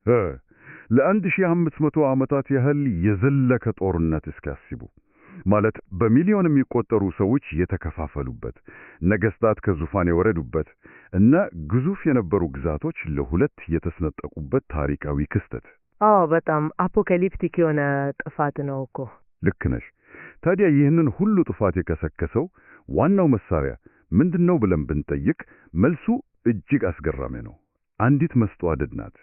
ለ1500 ዓመታት ያህል የዘለቀ ጦርነት እስኪያስቡ ማለት በሚሊዮን የሚቆጠሩ ሰዎች የተከፋፈሉበት ነገስታት ከዙፋን የወረዱበት እና ግዙፍ የነበሩ ግዛቶች ለሁለት የተስነጠቁበት ታሪካዊ ክስተት በጣም አፖካሊፕቲክ የሆነ ጥፋት ነው እኮ ልክ ነሽ ታዲያ ይህንን ሁሉ ጥፋት የከሰከሰው ዋናው መሳሪያ ምንድነው ብለን ብንጠይቅ መልሱ እጅግ አስገራሚ ነው አንዲት መስተዋድድ ናት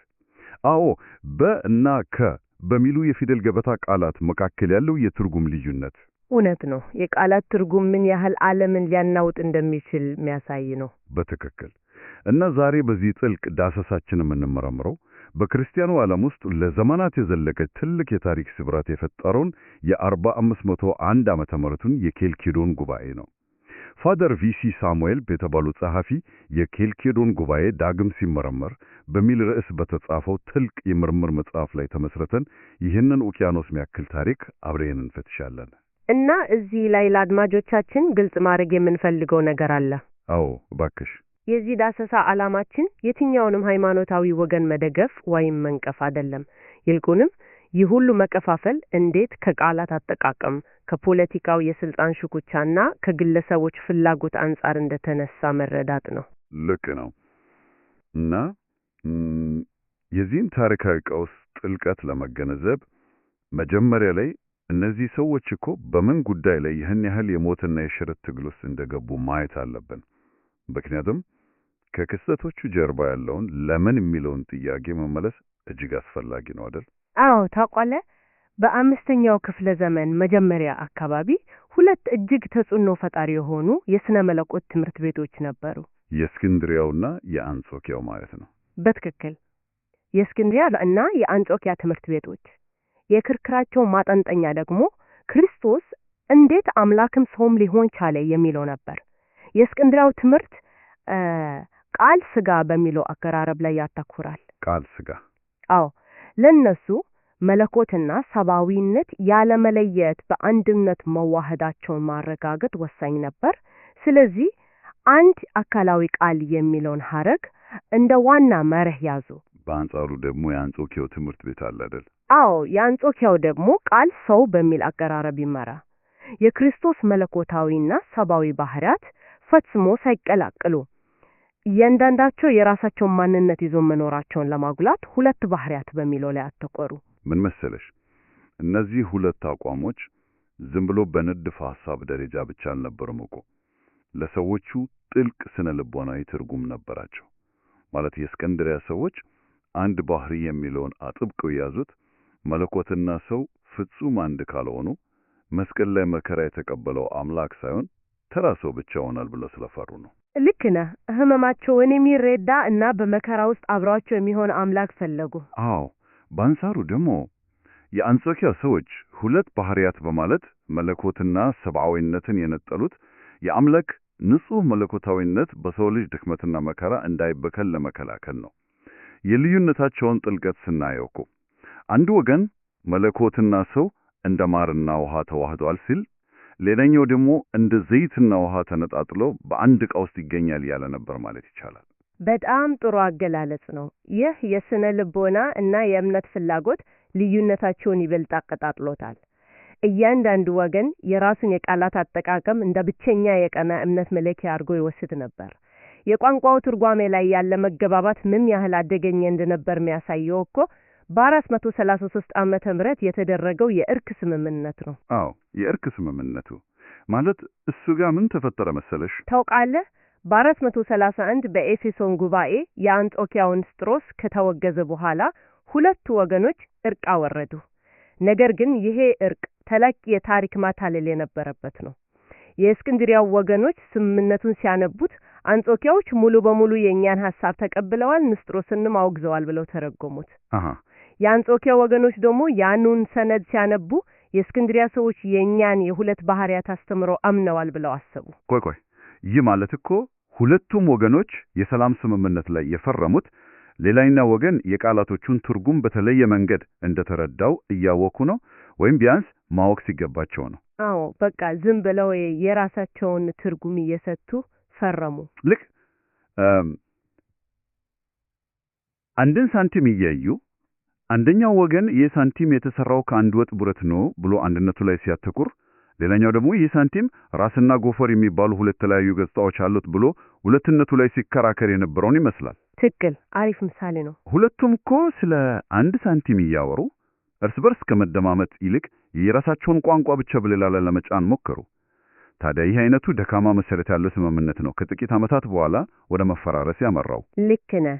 በእና ከ በሚሉ የፊደል ገበታ ቃላት መካከል ያለው የትርጉም ልዩነት እውነት ነው የቃላት ትርጉም ምን ያህል ዓለምን ሊያናውጥ እንደሚችል የሚያሳይ ነው በትክክል እና ዛሬ በዚህ ጥልቅ ዳሰሳችን የምንመረምረው በክርስቲያኑ ዓለም ውስጥ ለዘመናት የዘለቀ ትልቅ የታሪክ ስብራት የፈጠረውን የ4501 ዓመተ ምህረቱን የኬልኬዶን ጉባኤ ነው ፋደር ቪሲ ሳሙኤል የተባሉ ጸሐፊ የኬልኬዶን ጉባኤ ዳግም ሲመረመር በሚል ርዕስ በተጻፈው ትልቅ የምርምር መጽሐፍ ላይ ተመስርተን ይህንን ኡቂያኖስ የሚያክል ታሪክ አብረን እንፈትሻለን እና እዚህ ላይ ለአድማጮቻችን ግልጽ ማድረግ የምንፈልገው ነገር አለ እባክሽ የዚህ ዳሰሳ ዓላማችን የትኛውንም ሃይማኖታዊ ወገን መደገፍ ወይም መንቀፍ አይደለም ይልቁንም ይህ ሁሉ መከፋፈል እንዴት ከቃላት አጠቃቀም ከፖለቲካው የስልጣን ሽኩቻና ከግለሰቦች ፍላጎት አንፃር እንደተነሳ መረዳት ነው ልክ ነው እና የዚህን ታሪካዊ ቀውስ ጥልቀት ለመገንዘብ መጀመሪያ ላይ እነዚህ ሰዎች እኮ በምን ጉዳይ ላይ ይህን ያህል የሞትና የሽረት ትግል ውስጥ እንደገቡ ማየት አለብን ምክንያቱም ከክስተቶቹ ጀርባ ያለውን ለምን የሚለውን ጥያቄ መመለስ እጅግ አስፈላጊ ነው አይደል ታውቃለህ በአምስተኛው ክፍለ ዘመን መጀመሪያ አካባቢ ሁለት እጅግ ተጽዕኖ ፈጣሪ የሆኑ የሥነ መለኮት ትምህርት ቤቶች ነበሩ የእስክንድሪያውና የአንጾኪያው ማለት ነው በትክክል የእስክንድሪያ እና የአንጾኪያ ትምህርት ቤቶች የክርክራቸው ማጠንጠኛ ደግሞ ክርስቶስ እንዴት አምላክም ሰውም ሊሆን ቻለ የሚለው ነበር የእስክንድሪያው ትምህርት ቃል ሥጋ በሚለው አቀራረብ ላይ ያተኩራል ቃል ሥጋ ለነሱ መለኮትና ሰብአዊነት ያለ መለየት በአንድነት መዋሃዳቸውን ማረጋገጥ ወሳኝ ነበር ስለዚህ አንድ አካላዊ ቃል የሚለውን ሐረግ እንደ ዋና መርህ ያዙ በአንጻሩ ደግሞ የአንጾኪያው ትምህርት ቤት አለ አይደል የአንጾኪያው ደግሞ ቃል ሰው በሚል አቀራረብ ይመራ የክርስቶስ መለኮታዊና ሰብአዊ ባህሪያት ፈጽሞ ሳይቀላቀሉ እያንዳንዳቸው የራሳቸውን ማንነት ይዞ መኖራቸውን ለማጉላት ሁለት ባህሪያት በሚለው ላይ አተኮሩ ምን መሰለሽ እነዚህ ሁለት አቋሞች ዝም ብሎ በንድፍ ሐሳብ ደረጃ ብቻ አልነበሩም እኮ ለሰዎቹ ጥልቅ ስነ ልቦናዊ ትርጉም ነበራቸው ማለት የእስክንድርያ ሰዎች አንድ ባህሪ የሚለውን አጥብቀው ያዙት መለኮትና ሰው ፍጹም አንድ ካልሆኑ መስቀል ላይ መከራ የተቀበለው አምላክ ሳይሆን ተራ ሰው ብቻ ሆናል ብለው ስለፈሩ ነው ልክ ነህ ህመማቸውን የሚረዳ እና በመከራ ውስጥ አብሯቸው የሚሆን አምላክ ፈለጉ በአንጻሩ ደግሞ የአንጾኪያ ሰዎች ሁለት ባህሪያት በማለት መለኮትና ሰብአዊነትን የነጠሉት የአምላክ ንጹህ መለኮታዊነት በሰው ልጅ ድክመትና መከራ እንዳይበከል ለመከላከል ነው የልዩነታቸውን ጥልቀት ስናየው እኮ አንዱ ወገን መለኮትና ሰው እንደ ማርና ውሃ ተዋህደዋል ሲል ሌላኛው ደግሞ እንደ ዘይትና ውሃ ተነጣጥሎ በአንድ ዕቃ ውስጥ ይገኛል ያለ ነበር ማለት ይቻላል በጣም ጥሩ አገላለጽ ነው ይህ የስነ ልቦና እና የእምነት ፍላጎት ልዩነታቸውን ይበልጥ አቀጣጥሎታል እያንዳንዱ ወገን የራሱን የቃላት አጠቃቀም እንደ ብቸኛ የቀና እምነት መለኪያ አድርጎ ይወስድ ነበር የቋንቋው ትርጓሜ ላይ ያለ መገባባት ምን ያህል አደገኛ እንደነበር የሚያሳየው እኮ በ433 ዓመተ ምህረት የተደረገው የእርክ ስምምነት ነው የእርክ ስምምነቱ ማለት እሱ ጋር ምን ተፈጠረ መሰለሽ ታውቃለህ በ431 በኤፌሶን ጉባኤ የአንጾኪያው ንስጥሮስ ከተወገዘ በኋላ ሁለቱ ወገኖች እርቅ አወረዱ ነገር ግን ይሄ እርቅ ተለቅ የታሪክ ማታለል የነበረበት ነው የእስክንድሪያው ወገኖች ስምምነቱን ሲያነቡት አንጾኪያዎች ሙሉ በሙሉ የኛን ሐሳብ ተቀብለዋል ንስጥሮስንም አውግዘዋል ብለው ተረጎሙት የአንጾኪያ ወገኖች ደግሞ ያኑን ሰነድ ሲያነቡ የእስክንድሪያ ሰዎች የኛን የሁለት ባህሪያት አስተምሮ አምነዋል ብለው አሰቡ ቆይ ይህ ማለት እኮ ሁለቱም ወገኖች የሰላም ስምምነት ላይ የፈረሙት ሌላኛው ወገን የቃላቶቹን ትርጉም በተለየ መንገድ እንደተረዳው እያወቁ ነው ወይም ቢያንስ ማወቅ ሲገባቸው ነው በቃ ዝም ብለው የራሳቸውን ትርጉም እየሰጡ ፈረሙ ልክ አንድን ሳንቲም እያዩ አንደኛው ወገን ይህ ሳንቲም የተሰራው ከአንድ ወጥ ብረት ነው ብሎ አንድነቱ ላይ ሲያተኩር፣ ሌላኛው ደግሞ ይህ ሳንቲም ራስና ጎፈር የሚባሉ ሁለት የተለያዩ ገጽታዎች አሉት ብሎ ሁለትነቱ ላይ ሲከራከር የነበረውን ይመስላል። ትክክል። አሪፍ ምሳሌ ነው። ሁለቱም እኮ ስለ አንድ ሳንቲም እያወሩ እርስ በርስ ከመደማመጥ ይልቅ የራሳቸውን ቋንቋ ብቻ በሌላ ላይ ለመጫን ሞከሩ። ታዲያ ይህ አይነቱ ደካማ መሰረት ያለው ስምምነት ነው ከጥቂት ዓመታት በኋላ ወደ መፈራረስ ያመራው። ልክ ነህ።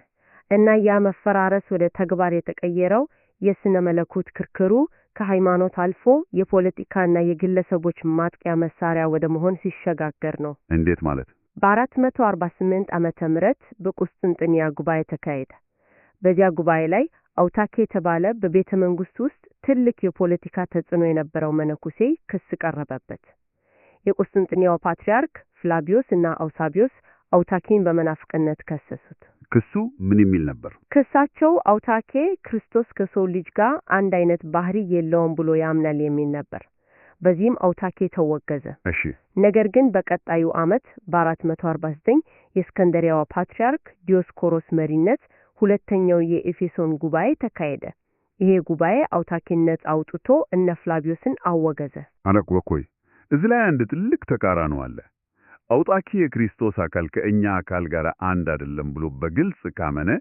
እና ያ መፈራረስ ወደ ተግባር የተቀየረው የስነ መለኮት ክርክሩ ከሃይማኖት አልፎ የፖለቲካና የግለሰቦች ማጥቂያ መሳሪያ ወደ መሆን ሲሸጋገር ነው። እንዴት ማለት? በ448 ዓመተ ምህረት በቁስጥንጥንያ ጉባኤ ተካሄደ። በዚያ ጉባኤ ላይ አውታኬ የተባለ በቤተ መንግስት ውስጥ ትልቅ የፖለቲካ ተጽዕኖ የነበረው መነኩሴ ክስ ቀረበበት። የቁስጥንጥንያው ፓትርያርክ ፍላቪዮስ እና አውሳቢዮስ አውታኬን በመናፍቅነት ከሰሱት። ክሱ ምን የሚል ነበር? ክሳቸው አውታኬ ክርስቶስ ከሰው ልጅ ጋር አንድ አይነት ባህሪ የለውም ብሎ ያምናል የሚል ነበር። በዚህም አውታኬ ተወገዘ። እሺ። ነገር ግን በቀጣዩ ዓመት በ449 የእስክንድርያው ፓትርያርክ ዲዮስኮሮስ መሪነት ሁለተኛው የኤፌሶን ጉባኤ ተካሄደ። ይሄ ጉባኤ አውታኬን ነጻ አውጥቶ እነ ፍላቪዮስን አወገዘ። አነቆይ እዚህ ላይ አንድ ትልቅ ተቃራኒ አለ። አውታኬ የክርስቶስ አካል ከእኛ አካል ጋር አንድ አይደለም ብሎ በግልጽ ካመነ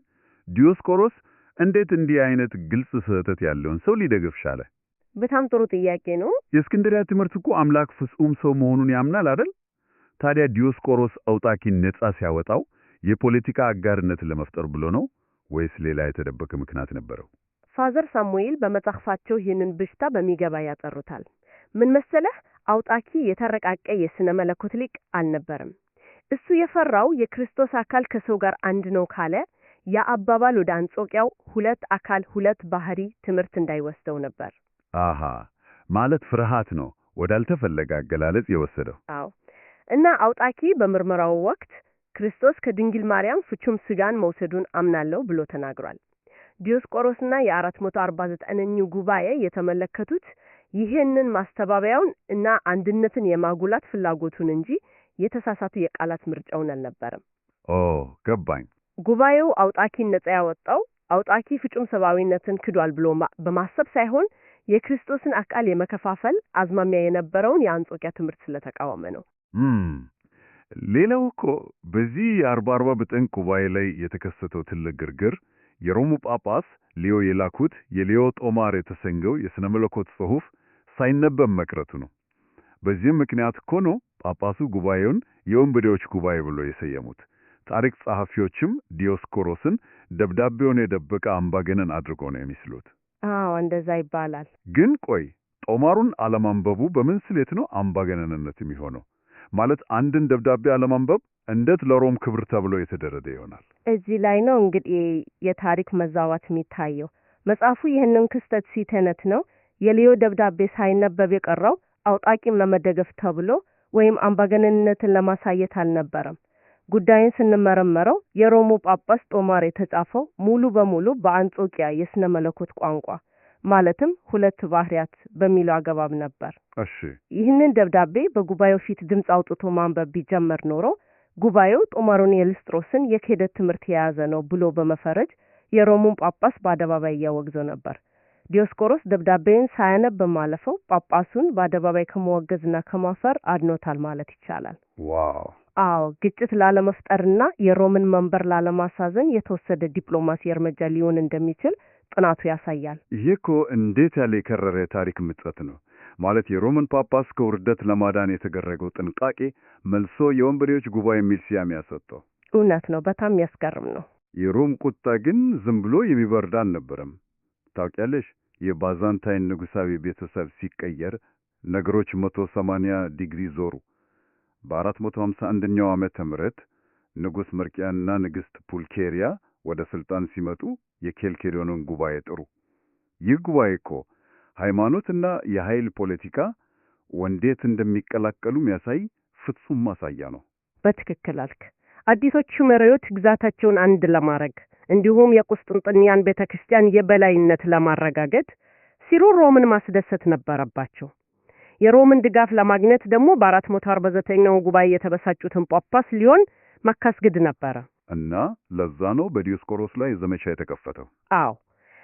ዲዮስኮሮስ እንዴት እንዲህ አይነት ግልጽ ስህተት ያለውን ሰው ሊደግፍ ቻለ? በጣም ጥሩ ጥያቄ ነው። የእስክንድርያ ትምህርት እኮ አምላክ ፍጹም ሰው መሆኑን ያምናል አይደል? ታዲያ ዲዮስኮሮስ አውታኬን ነጻ ሲያወጣው የፖለቲካ አጋርነትን ለመፍጠር ብሎ ነው ወይስ ሌላ የተደበቀ ምክንያት ነበረው? ፋዘር ሳሙኤል በመጽሐፋቸው ይህንን ብሽታ በሚገባ ያጠሩታል። ምን መሰለህ? አውታኬ የተረቃቀ የስነ መለኮት ሊቅ አልነበረም። እሱ የፈራው የክርስቶስ አካል ከሰው ጋር አንድ ነው ካለ ያ አባባል ወደ አንጾቂያው ሁለት አካል ሁለት ባህሪ ትምህርት እንዳይወስደው ነበር። አሃ፣ ማለት ፍርሃት ነው ወዳልተፈለገ አገላለጽ የወሰደው። አዎ። እና አውታኬ በምርመራው ወቅት ክርስቶስ ከድንግል ማርያም ፍጹም ሥጋን መውሰዱን አምናለሁ ብሎ ተናግሯል። ዲዮስቆሮስና የ449ኛው ጉባኤ የተመለከቱት ይህንን ማስተባበያውን እና አንድነትን የማጉላት ፍላጎቱን እንጂ የተሳሳቱ የቃላት ምርጫውን አልነበረም። ገባኝ። ጉባኤው አውታኬን ነጻ ያወጣው አውታኬ ፍጹም ሰብአዊነትን ክዷል ብሎ በማሰብ ሳይሆን የክርስቶስን አካል የመከፋፈል አዝማሚያ የነበረውን የአንጾኪያ ትምህርት ስለተቃወመ ነው። ሌላው እኮ በዚህ የ449 ጉባኤ ላይ የተከሰተው ትልቅ ግርግር የሮሙ ጳጳስ ሊዮ የላኩት የሊዮ ጦማር የተሰኘው የሥነ መለኮት ጽሑፍ ሳይነበብ መቅረቱ ነው። በዚህም ምክንያት እኮ ነው ጳጳሱ ጉባኤውን የወንበዴዎች ጉባኤ ብሎ የሰየሙት። ታሪክ ጸሐፊዎችም ዲዮስኮሮስን ደብዳቤውን የደበቀ አምባገነን አድርገው ነው የሚስሉት። አዎ፣ እንደዛ ይባላል። ግን ቆይ ጦማሩን አለማንበቡ በምን ስሌት ነው አምባገነንነት የሚሆነው? ማለት አንድን ደብዳቤ አለማንበብ እንዴት ለሮም ክብር ተብሎ የተደረደ ይሆናል? እዚህ ላይ ነው እንግዲህ የታሪክ መዛባት የሚታየው። መጽሐፉ ይህንን ክስተት ሲተነት ነው የሊዮ ደብዳቤ ሳይነበብ የቀረው አውታኬን ለመደገፍ ተብሎ ወይም አምባገነንነትን ለማሳየት አልነበረም። ጉዳዩን ስንመረመረው የሮሙ ጳጳስ ጦማር የተጻፈው ሙሉ በሙሉ በአንጾኪያ የስነ መለኮት ቋንቋ ማለትም ሁለት ባህሪያት በሚለው አገባብ ነበር። እሺ። ይህንን ደብዳቤ በጉባኤው ፊት ድምፅ አውጥቶ ማንበብ ቢጀመር ኖሮ ጉባኤው ጦማሩን የልስጥሮስን የክህደት ትምህርት የያዘ ነው ብሎ በመፈረጅ የሮሙን ጳጳስ በአደባባይ እያወግዘው ነበር። ዲዮስኮሮስ ደብዳቤውን ሳያነብ ማለፈው ጳጳሱን በአደባባይ ከመወገዝና ከማፈር አድኖታል ማለት ይቻላል። ዋው! አዎ፣ ግጭት ላለመፍጠርና የሮምን መንበር ላለማሳዘን የተወሰደ ዲፕሎማሲ እርምጃ ሊሆን እንደሚችል ጥናቱ ያሳያል። ይህ እኮ እንዴት ያለ የከረረ ታሪክ ምጸት ነው! ማለት የሮምን ጳጳስ ከውርደት ለማዳን የተደረገው ጥንቃቄ መልሶ የወንበዴዎች ጉባኤ የሚል ስያሜ ያሰጠው። እውነት ነው። በጣም የሚያስገርም ነው። የሮም ቁጣ ግን ዝም ብሎ የሚበርድ አልነበረም። ታውቂያለሽ፣ የባዛንታይን ንጉሳዊ ቤተሰብ ሲቀየር ነገሮች 180 ዲግሪ ዞሩ። በ451ኛው ዓመተ ምህረት ንጉሥ መርቂያና ንግሥት ፑልኬሪያ ወደ ስልጣን ሲመጡ የኬልኬዶንን ጉባኤ ጥሩ። ይህ ጉባኤ እኮ ሃይማኖትና የኃይል ፖለቲካ ወንዴት እንደሚቀላቀሉ የሚያሳይ ፍጹም ማሳያ ነው። በትክክል አልክ። አዲሶቹ መሪዎች ግዛታቸውን አንድ ለማድረግ እንዲሁም የቁስጥንጥንያን ቤተክርስቲያን የበላይነት ለማረጋገጥ ሲሉ ሮምን ማስደሰት ነበረባቸው። የሮምን ድጋፍ ለማግኘት ደግሞ በ449ኛው ጉባኤ የተበሳጩትን ጳጳስ ሊዮን ማካስገድ ነበረ። እና ለዛ ነው በዲዮስቆሮስ ላይ ዘመቻ የተከፈተው። አዎ፣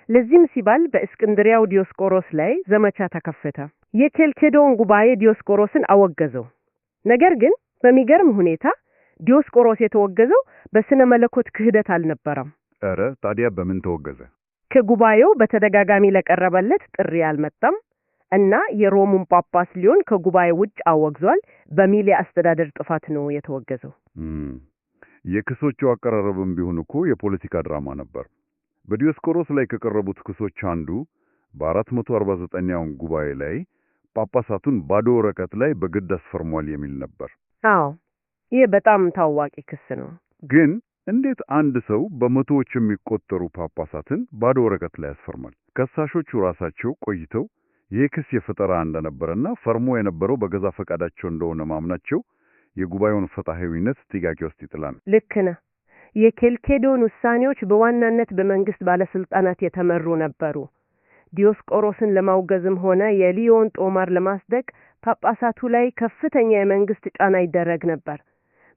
ለዚህም ሲባል በእስክንድሪያው ዲዮስቆሮስ ላይ ዘመቻ ተከፈተ። የኬልኬዶን ጉባኤ ዲዮስቆሮስን አወገዘው። ነገር ግን በሚገርም ሁኔታ ዲዮስቆሮስ የተወገዘው በስነ መለኮት ክህደት አልነበረም። ኧረ ታዲያ በምን ተወገዘ? ከጉባኤው በተደጋጋሚ ለቀረበለት ጥሪ አልመጣም እና የሮሙን ጳጳስ ሊዮን ከጉባኤው ውጭ አወግዟል በሚል የአስተዳደር ጥፋት ነው የተወገዘው። የክሶቹ አቀራረብም ቢሆን እኮ የፖለቲካ ድራማ ነበር። በዲዮስቆሮስ ላይ ከቀረቡት ክሶች አንዱ በ449ኛው ጉባኤ ላይ ጳጳሳቱን ባዶ ወረቀት ላይ በግድ አስፈርሟል የሚል ነበር። አዎ፣ ይህ በጣም ታዋቂ ክስ ነው። ግን እንዴት አንድ ሰው በመቶዎች የሚቆጠሩ ጳጳሳትን ባዶ ወረቀት ላይ ያስፈርማል? ከሳሾቹ ራሳቸው ቆይተው ይህ ክስ የፈጠራ እንደነበረና ፈርሞ የነበረው በገዛ ፈቃዳቸው እንደሆነ ማምናቸው የጉባኤውን ፍትሐዊነት ጥያቄ ውስጥ ይጥላል። ልክ ነህ። የኬልኬዶን ውሳኔዎች በዋናነት በመንግስት ባለስልጣናት የተመሩ ነበሩ። ዲዮስቆሮስን ለማውገዝም ሆነ የሊዮን ጦማር ለማስደቅ ጳጳሳቱ ላይ ከፍተኛ የመንግስት ጫና ይደረግ ነበር።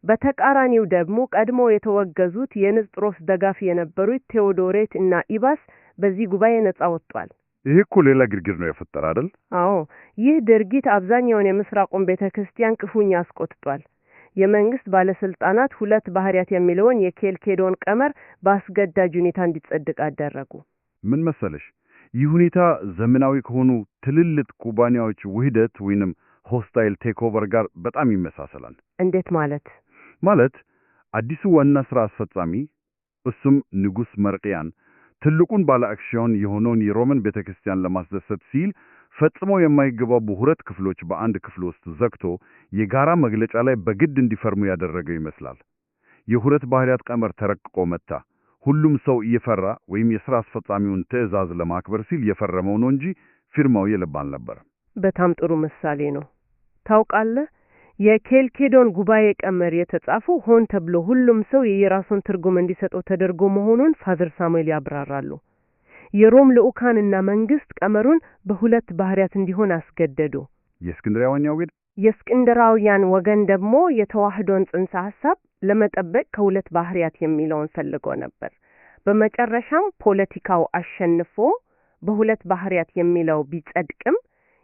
በተቃራኒው ደግሞ ቀድሞ የተወገዙት የንስጥሮስ ደጋፊ የነበሩት ቴዎዶሬት እና ኢባስ በዚህ ጉባኤ ነጻ ወጥቷል። ይህ እኮ ሌላ ግርግር ነው የፈጠረ አይደል? አዎ፣ ይህ ድርጊት አብዛኛውን የምስራቁን ቤተክርስቲያን ክፉኛ አስቆጥቷል። የመንግስት ባለስልጣናት ሁለት ባህሪያት የሚለውን የኬልኬዶን ቀመር በአስገዳጅ ሁኔታ እንዲጸድቅ አደረጉ። ምን መሰለሽ፣ ይህ ሁኔታ ዘመናዊ ከሆኑ ትልልቅ ኩባንያዎች ውህደት ወይንም ሆስታይል ቴክኦቨር ጋር በጣም ይመሳሰላል። እንዴት ማለት? ማለት አዲሱ ዋና ስራ አስፈጻሚ እሱም ንጉስ መርቅያን ትልቁን ባለ አክሲዮን የሆነውን የሮማን ቤተክርስቲያን ለማስደሰት ሲል ፈጽሞ የማይገባቡ ሁለት ክፍሎች በአንድ ክፍል ውስጥ ዘግቶ የጋራ መግለጫ ላይ በግድ እንዲፈርሙ ያደረገው ይመስላል። የሁለት ባህሪያት ቀመር ተረቅቆ መጣ። ሁሉም ሰው እየፈራ ወይም የሥራ አስፈጻሚውን ትዕዛዝ ለማክበር ሲል የፈረመው ነው እንጂ ፊርማው የልብ አልነበረም። በጣም ጥሩ ምሳሌ ነው። ታውቃለህ፣ የኬልኬዶን ጉባኤ ቀመር የተጻፈው ሆን ተብሎ ሁሉም ሰው የራሱን ትርጉም እንዲሰጠው ተደርጎ መሆኑን ፋዘር ሳሙኤል ያብራራሉ። የሮም ልኡካንና መንግስት ቀመሩን በሁለት ባህሪያት እንዲሆን አስገደዱ። የእስክንድራውያን ወገን ደግሞ የተዋህዶን ጽንሰ ሐሳብ ለመጠበቅ ከሁለት ባህሪያት የሚለውን ፈልጎ ነበር። በመጨረሻም ፖለቲካው አሸንፎ በሁለት ባህሪያት የሚለው ቢጸድቅም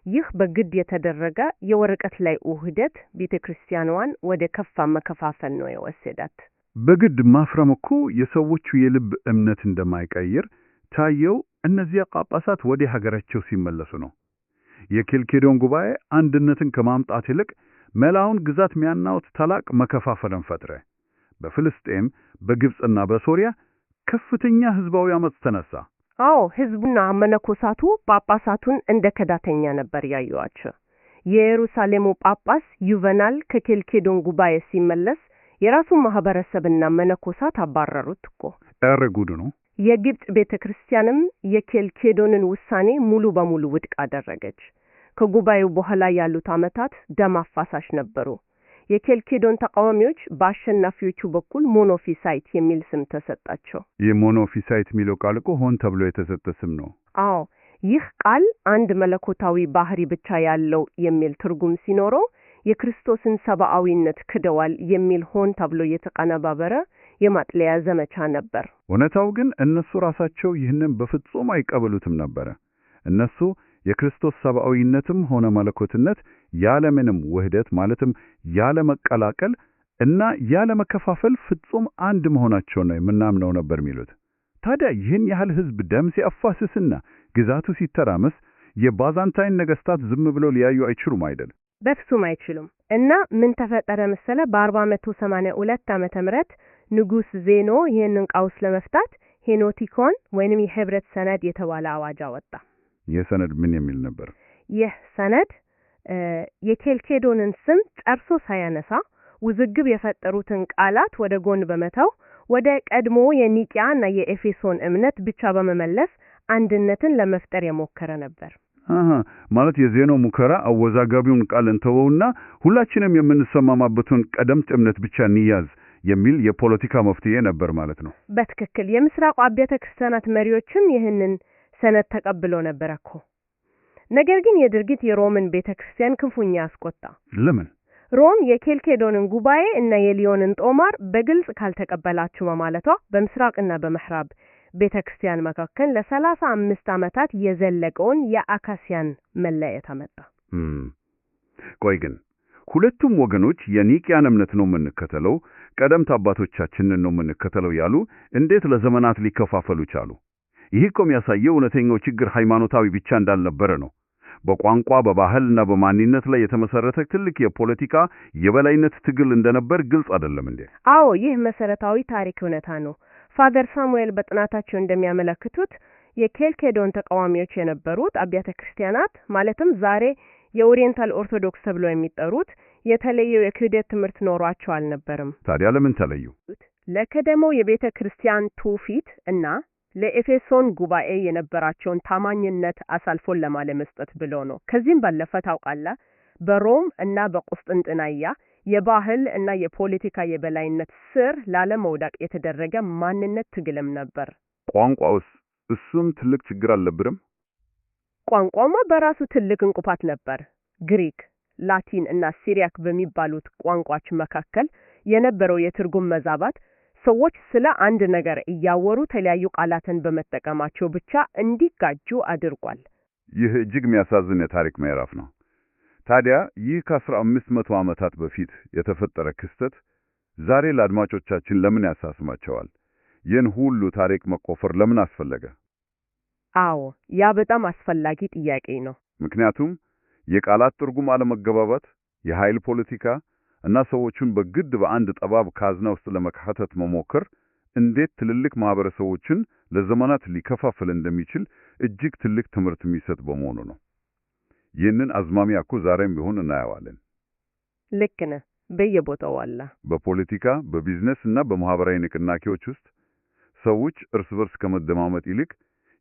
ይህ በግድ የተደረገ የወረቀት ላይ ውህደት ቤተክርስቲያኗን ወደ ከፋ መከፋፈል ነው የወሰዳት። በግድ ማፍረም እኮ የሰዎቹ የልብ እምነት እንደማይቀይር ታየው እነዚያ ጳጳሳት ወደ ሀገራቸው ሲመለሱ ነው። የኬልኬዶን ጉባኤ አንድነትን ከማምጣት ይልቅ መላውን ግዛት ሚያናውት ታላቅ መከፋፈልን ፈጥረ። በፍልስጤም፣ በግብጽና በሶሪያ ከፍተኛ ህዝባዊ አመጽ ተነሳ። አዎ፣ ህዝቡና መነኮሳቱ ጳጳሳቱን እንደ ከዳተኛ ነበር ያዩዋቸው። የኢየሩሳሌሙ ጳጳስ ዩቨናል ከኬልኬዶን ጉባኤ ሲመለስ የራሱን ማህበረሰብና መነኮሳት አባረሩት እኮ። ጉድ ነው። የግብጽ ቤተክርስቲያንም የኬልኬዶንን ውሳኔ ሙሉ በሙሉ ውድቅ አደረገች። ከጉባኤው በኋላ ያሉት አመታት ደም አፋሳሽ ነበሩ። የኬልኬዶን ተቃዋሚዎች በአሸናፊዎቹ በኩል ሞኖፊሳይት የሚል ስም ተሰጣቸው። የሞኖፊሳይት የሚለው ቃል እኮ ሆን ተብሎ የተሰጠ ስም ነው። አዎ፣ ይህ ቃል አንድ መለኮታዊ ባህሪ ብቻ ያለው የሚል ትርጉም ሲኖረው የክርስቶስን ሰብአዊነት ክደዋል የሚል ሆን ተብሎ የተቀነባበረ የማጥለያ ዘመቻ ነበር። እውነታው ግን እነሱ ራሳቸው ይህንን በፍጹም አይቀበሉትም ነበር። እነሱ የክርስቶስ ሰብአዊነትም ሆነ መለኮትነት ያለምንም ውህደት ማለትም ያለ መቀላቀል እና ያለ መከፋፈል ፍጹም አንድ መሆናቸው ነው የምናምነው ነበር የሚሉት። ታዲያ ይህን ያህል ህዝብ ደም ሲያፋስስና ግዛቱ ሲተራመስ የባዛንታይን ነገስታት ዝም ብለው ሊያዩ አይችሉም አይደል? በፍጹም አይችሉም። እና ምን ተፈጠረ መሰለ? በ482 ዓመተ ምህረት ንጉስ ዜኖ ይህንን ቀውስ ለመፍታት ሄኖቲኮን ወይንም የህብረት ሰነድ የተባለ አዋጅ አወጣ። ይህ ሰነድ ምን የሚል ነበር? ይህ ሰነድ የኬልኬዶንን ስም ጨርሶ ሳያነሳ ውዝግብ የፈጠሩትን ቃላት ወደ ጎን በመተው ወደ ቀድሞ የኒቂያና የኤፌሶን እምነት ብቻ በመመለስ አንድነትን ለመፍጠር የሞከረ ነበር። ማለት የዜናው ሙከራ አወዛጋቢውን ቃል እንተወውና ሁላችንም የምንሰማማበትን ቀደምት እምነት ብቻ እንያዝ የሚል የፖለቲካ መፍትሄ ነበር ማለት ነው። በትክክል የምስራቅ አብያተ ክርስቲያናት መሪዎችም ይህንን ሰነድ ተቀብሎ ነበር እኮ። ነገር ግን የድርጊት የሮምን ቤተክርስቲያን ክፉኛ አስቆጣ። ለምን? ሮም የኬልኬዶንን ጉባኤ እና የሊዮንን ጦማር በግልጽ ካልተቀበላችሁ በማለቷ በምስራቅና በምዕራብ ቤተክርስቲያን መካከል ለ35 ዓመታት የዘለቀውን የአካሲያን መለያየት አመጣ። ቆይ ግን ሁለቱም ወገኖች የኒቅያን እምነት ነው የምንከተለው፣ ቀደምት አባቶቻችንን ነው የምንከተለው ያሉ እንዴት ለዘመናት ሊከፋፈሉ ቻሉ? ይህ እኮ የሚያሳየው እውነተኛው ችግር ሃይማኖታዊ ብቻ እንዳልነበረ ነው። በቋንቋ በባህልና በማንነት ላይ የተመሰረተ ትልቅ የፖለቲካ የበላይነት ትግል እንደነበር ግልጽ አይደለም እንዴ? አዎ፣ ይህ መሰረታዊ ታሪክ እውነታ ነው። ፋደር ሳሙኤል በጥናታቸው እንደሚያመለክቱት የኬልኬዶን ተቃዋሚዎች የነበሩት አብያተ ክርስቲያናት ማለትም ዛሬ የኦሪየንታል ኦርቶዶክስ ተብለው የሚጠሩት የተለየው የክህደት ትምህርት ኖሯቸው አልነበረም። ታዲያ ለምን ተለዩ? ለቀደመው የቤተ ክርስቲያን ትውፊት እና ለኤፌሶን ጉባኤ የነበራቸውን ታማኝነት አሳልፎን ለማለመስጠት ብለው ነው። ከዚህም ባለፈ ታውቃለህ፣ በሮም እና በቁስጥንጥንያ የባህል እና የፖለቲካ የበላይነት ስር ላለመውደቅ የተደረገ ማንነት ትግልም ነበር። ቋንቋውስ እሱም ትልቅ ችግር አልነበረም? ቋንቋማ በራሱ ትልቅ እንቅፋት ነበር። ግሪክ፣ ላቲን እና ሲሪያክ በሚባሉት ቋንቋዎች መካከል የነበረው የትርጉም መዛባት ሰዎች ስለ አንድ ነገር እያወሩ ተለያዩ ቃላትን በመጠቀማቸው ብቻ እንዲጋጁ አድርጓል። ይህ እጅግ የሚያሳዝን የታሪክ ምዕራፍ ነው። ታዲያ ይህ ከ1500 ዓመታት በፊት የተፈጠረ ክስተት ዛሬ ለአድማጮቻችን ለምን ያሳስማቸዋል? ይህን ሁሉ ታሪክ መቆፈር ለምን አስፈለገ? አዎ፣ ያ በጣም አስፈላጊ ጥያቄ ነው። ምክንያቱም የቃላት ትርጉም አለመገባባት፣ የኃይል ፖለቲካ እና ሰዎቹን በግድ በአንድ ጠባብ ካዝና ውስጥ ለመካተት መሞከር እንዴት ትልልቅ ማህበረሰቦችን ለዘመናት ሊከፋፍል እንደሚችል እጅግ ትልቅ ትምህርት የሚሰጥ በመሆኑ ነው። ይህንን አዝማሚያ እኮ ዛሬም ቢሆን እናየዋለን። ልክ ነህ፣ በየቦታው አለ። በፖለቲካ፣ በቢዝነስ እና በማህበራዊ ንቅናቄዎች ውስጥ ሰዎች እርስ በርስ ከመደማመጥ ይልቅ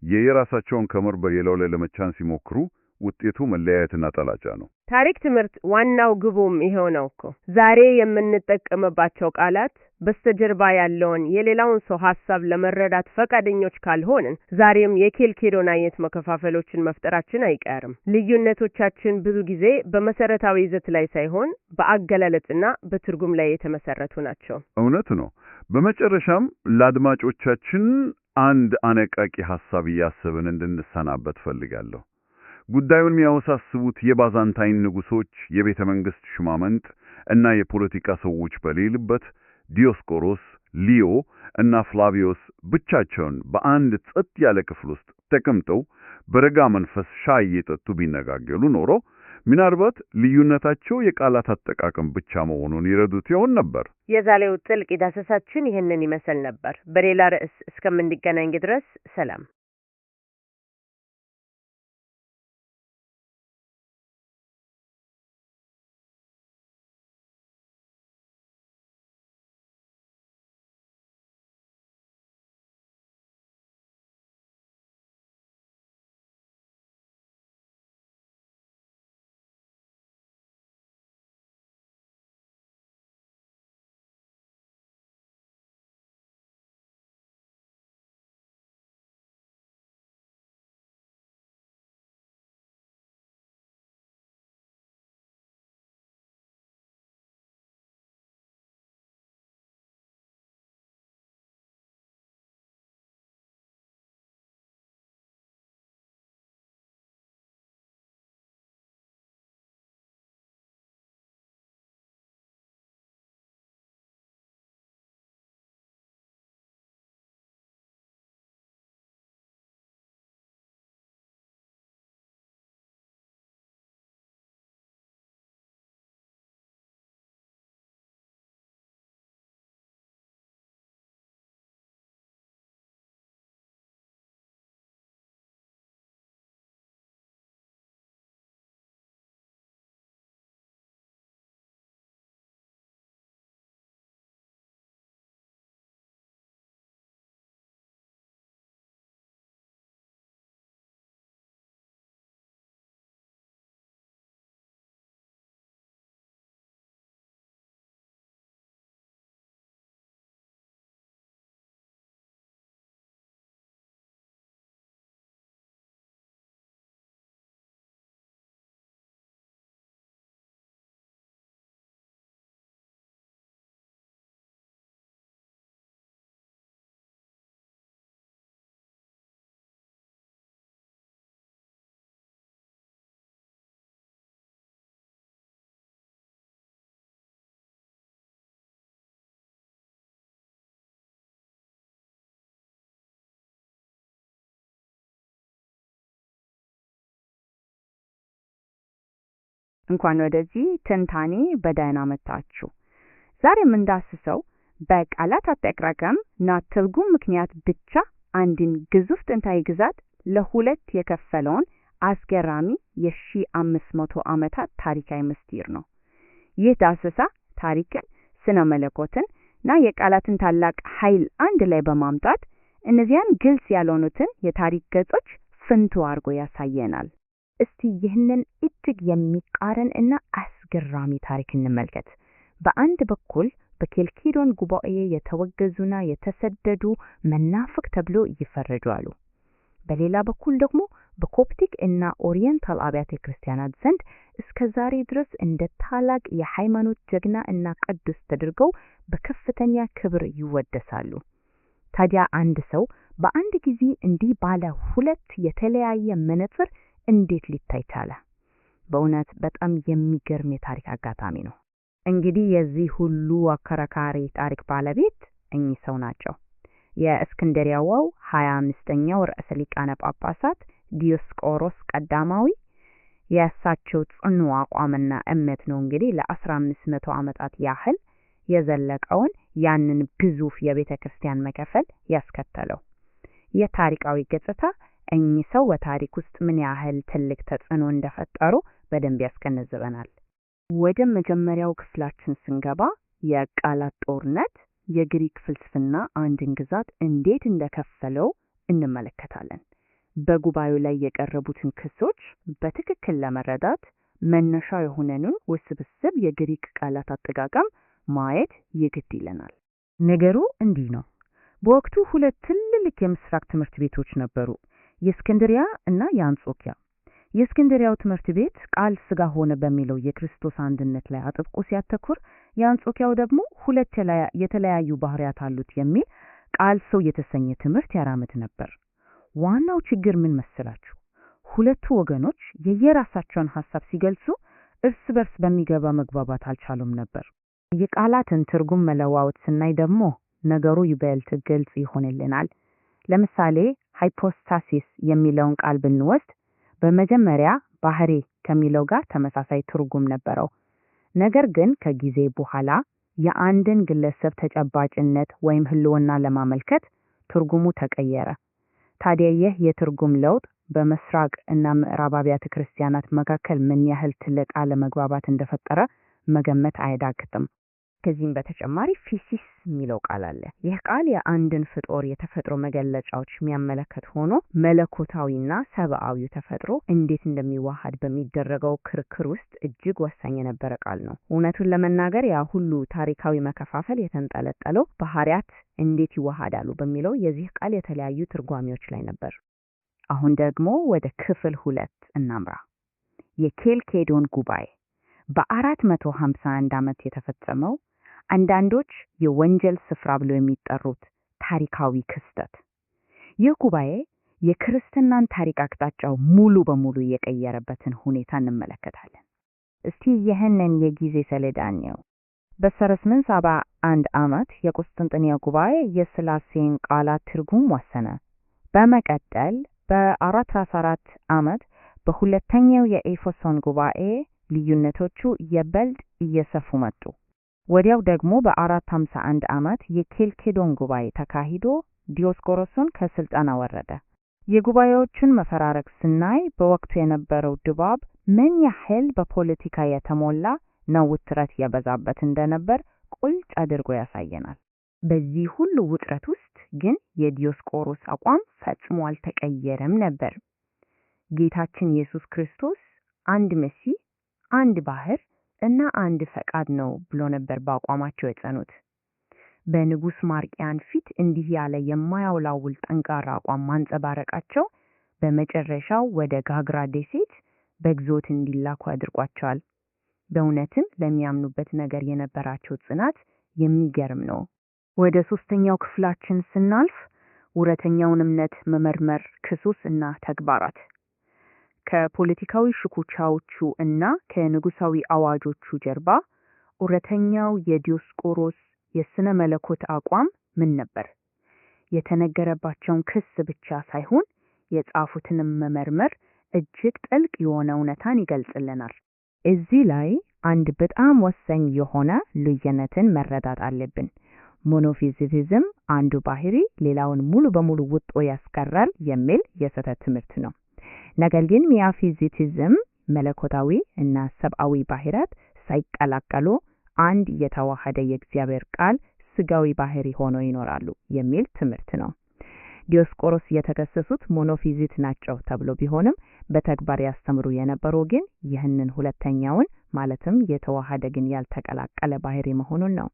የየራሳቸውን ከመር በሌላው ላይ ለመጫን ሲሞክሩ ውጤቱ መለያየትና ጥላቻ ነው። ታሪክ ትምህርት ዋናው ግቡም ይሄው ነው እኮ። ዛሬ የምንጠቀምባቸው ቃላት በስተጀርባ ያለውን የሌላውን ሰው ሐሳብ ለመረዳት ፈቃደኞች ካልሆንን ዛሬም የኬልኬዶን አይነት መከፋፈሎችን መፍጠራችን አይቀርም። ልዩነቶቻችን ብዙ ጊዜ በመሰረታዊ ይዘት ላይ ሳይሆን በአገላለጽና በትርጉም ላይ የተመሰረቱ ናቸው። እውነት ነው። በመጨረሻም ለአድማጮቻችን አንድ አነቃቂ ሐሳብ እያሰብን እንድንሰናበት ፈልጋለሁ። ጉዳዩን የሚያወሳስቡት የባዛንታይን ንጉሶች፣ የቤተ መንግስት ሹማምንት እና የፖለቲካ ሰዎች በሌሉበት ዲዮስቆሮስ፣ ሊዮ እና ፍላቪዮስ ብቻቸውን በአንድ ጸጥ ያለ ክፍል ውስጥ ተቀምጠው በረጋ መንፈስ ሻይ እየጠጡ ቢነጋገሩ ኖሮ ምናልባት ልዩነታቸው የቃላት አጠቃቀም ብቻ መሆኑን ይረዱት ይሆን ነበር። የዛሬው ጥልቅ ዳሰሳችን ይህንን ይመስል ነበር። በሌላ ርዕስ እስከምንገናኝ ድረስ ሰላም። እንኳን ወደዚህ ትንታኔ በደህና መጣችሁ። ዛሬ የምንዳስሰው በቃላት አጠቃቀምና ትርጉም ምክንያት ብቻ አንድን ግዙፍ ጥንታዊ ግዛት ለሁለት የከፈለውን አስገራሚ የ1500 ዓመታት ታሪካዊ ምስጢር ነው። ይህ ዳሰሳ ታሪክን፣ ስነ መለኮትንና የቃላትን ታላቅ ኃይል አንድ ላይ በማምጣት እነዚያን ግልጽ ያልሆኑትን የታሪክ ገጾች ፍንትው አድርጎ ያሳየናል። እስቲ ይህንን እጅግ የሚቃረን እና አስገራሚ ታሪክ እንመልከት። በአንድ በኩል በኬልኬዶን ጉባኤ የተወገዙና የተሰደዱ መናፍቅ ተብሎ ይፈረጃሉ። በሌላ በኩል ደግሞ በኮፕቲክ እና ኦሪየንታል አብያተ ክርስቲያናት ዘንድ እስከ ዛሬ ድረስ እንደ ታላቅ የሃይማኖት ጀግና እና ቅዱስ ተደርገው በከፍተኛ ክብር ይወደሳሉ። ታዲያ አንድ ሰው በአንድ ጊዜ እንዲህ ባለ ሁለት የተለያየ መነጽር እንዴት ሊታይ ቻለ? በእውነት በጣም የሚገርም የታሪክ አጋጣሚ ነው። እንግዲህ የዚህ ሁሉ አከራካሪ ታሪክ ባለቤት እኚህ ሰው ናቸው። የእስክንድርያው 25ኛው ርዕሰ ሊቃነ ጳጳሳት ዲዮስቆሮስ ቀዳማዊ። የእሳቸው ጽኑ አቋምና እምነት ነው እንግዲህ ለ1500 ዓመታት ያህል የዘለቀውን ያንን ግዙፍ የቤተ ክርስቲያን መከፈል ያስከተለው። የታሪካዊ ገጽታ እኚህ ሰው በታሪክ ውስጥ ምን ያህል ትልቅ ተጽዕኖ እንደፈጠሩ በደንብ ያስገነዝበናል። ወደ መጀመሪያው ክፍላችን ስንገባ የቃላት ጦርነት የግሪክ ፍልስፍና አንድን ግዛት እንዴት እንደከፈለው እንመለከታለን። በጉባኤው ላይ የቀረቡትን ክሶች በትክክል ለመረዳት መነሻ የሆነንን ውስብስብ የግሪክ ቃላት አጠቃቀም ማየት ይግድ ይለናል። ነገሩ እንዲህ ነው። በወቅቱ ሁለት ትልልቅ የምስራቅ ትምህርት ቤቶች ነበሩ፣ የእስክንድሪያ እና የአንጾኪያ። የእስክንድሪያው ትምህርት ቤት ቃል ሥጋ ሆነ በሚለው የክርስቶስ አንድነት ላይ አጥብቆ ሲያተኩር፣ የአንጾኪያው ደግሞ ሁለት የተለያዩ ባህሪያት አሉት የሚል ቃል ሰው የተሰኘ ትምህርት ያራምድ ነበር። ዋናው ችግር ምን መሰላችሁ? ሁለቱ ወገኖች የየራሳቸውን ሐሳብ ሲገልጹ እርስ በርስ በሚገባ መግባባት አልቻሉም ነበር። የቃላትን ትርጉም መለዋወጥ ስናይ ደግሞ ነገሩ ይበልጥ ግልጽ ይሆንልናል። ለምሳሌ ሃይፖስታሲስ የሚለውን ቃል ብንወስድ በመጀመሪያ ባህሪ ከሚለው ጋር ተመሳሳይ ትርጉም ነበረው። ነገር ግን ከጊዜ በኋላ የአንድን ግለሰብ ተጨባጭነት ወይም ህልውና ለማመልከት ትርጉሙ ተቀየረ። ታዲያ ይህ የትርጉም ለውጥ በምስራቅ እና ምዕራብ አብያተ ክርስቲያናት መካከል ምን ያህል ትልቅ አለመግባባት እንደፈጠረ መገመት አይዳግትም። ከዚህም በተጨማሪ ፊሲስ የሚለው ቃል አለ። ይህ ቃል የአንድን ፍጡር የተፈጥሮ መገለጫዎች የሚያመለክት ሆኖ መለኮታዊና ሰብአዊ ተፈጥሮ እንዴት እንደሚዋሃድ በሚደረገው ክርክር ውስጥ እጅግ ወሳኝ የነበረ ቃል ነው። እውነቱን ለመናገር ያ ሁሉ ታሪካዊ መከፋፈል የተንጠለጠለው ባህሪያት እንዴት ይዋሃዳሉ በሚለው የዚህ ቃል የተለያዩ ትርጓሜዎች ላይ ነበር። አሁን ደግሞ ወደ ክፍል 2 እናምራ። የኬልኬዶን ጉባኤ በ451 ዓመት የተፈጸመው አንዳንዶች የወንጀል ስፍራ ብለው የሚጠሩት ታሪካዊ ክስተት። ይህ ጉባኤ የክርስትናን ታሪክ አቅጣጫው ሙሉ በሙሉ የቀየረበትን ሁኔታ እንመለከታለን። እስቲ ይህንን የጊዜ ሰሌዳ እንየው። በ871 ዓመት የቁስጥንጥንያ ጉባኤ የሥላሴን ቃላት ትርጉም ወሰነ። በመቀጠል በ414 ዓመት በሁለተኛው የኤፌሶን ጉባኤ ልዩነቶቹ ይበልጥ እየሰፉ መጡ። ወዲያው ደግሞ በ451 ዓመት የኬልኬዶን ጉባኤ ተካሂዶ ዲዮስቆሮስን ከስልጣን አወረደ። የጉባኤዎቹን መፈራረቅ ስናይ በወቅቱ የነበረው ድባብ ምን ያህል በፖለቲካ የተሞላ ነው ውጥረት የበዛበት እንደነበር ቁልጭ አድርጎ ያሳየናል። በዚህ ሁሉ ውጥረት ውስጥ ግን የዲዮስቆሮስ አቋም ፈጽሞ አልተቀየረም ነበር። ጌታችን ኢየሱስ ክርስቶስ አንድ መሲህ፣ አንድ ባህር እና አንድ ፈቃድ ነው ብሎ ነበር በአቋማቸው የጸኑት። በንጉስ ማርቂያን ፊት እንዲህ ያለ የማያወላውል ጠንካራ አቋም ማንጸባረቃቸው በመጨረሻው ወደ ጋግራ ደሴት በግዞት እንዲላኩ አድርጓቸዋል። በእውነትም ለሚያምኑበት ነገር የነበራቸው ጽናት የሚገርም ነው። ወደ 3ኛው ክፍላችን ስናልፍ ውረተኛውን እምነት መመርመር፣ ክሱስ እና ተግባራት። ከፖለቲካዊ ሽኩቻዎቹ እና ከንጉሳዊ አዋጆቹ ጀርባ ውረተኛው የዲዮስቆሮስ የስነ መለኮት አቋም ምን ነበር? የተነገረባቸውን ክስ ብቻ ሳይሆን የጻፉትንም መመርመር እጅግ ጥልቅ የሆነ እውነታን ይገልጽልናል። እዚህ ላይ አንድ በጣም ወሳኝ የሆነ ልዩነትን መረዳት አለብን። ሞኖፊዚቲዝም አንዱ ባህሪ ሌላውን ሙሉ በሙሉ ውጦ ያስቀራል የሚል የስህተት ትምህርት ነው። ነገር ግን ሚያፊዚቲዝም መለኮታዊ እና ሰብአዊ ባህሪያት ሳይቀላቀሉ አንድ የተዋሃደ የእግዚአብሔር ቃል ስጋዊ ባህሪ ሆነው ይኖራሉ የሚል ትምህርት ነው። ዲዮስቆሮስ የተከሰሱት ሞኖፊዚት ናቸው ተብሎ ቢሆንም በተግባር ያስተምሩ የነበሩ ግን ይህንን ሁለተኛውን ማለትም የተዋሃደ ግን ያልተቀላቀለ ባህሪ መሆኑን ነው።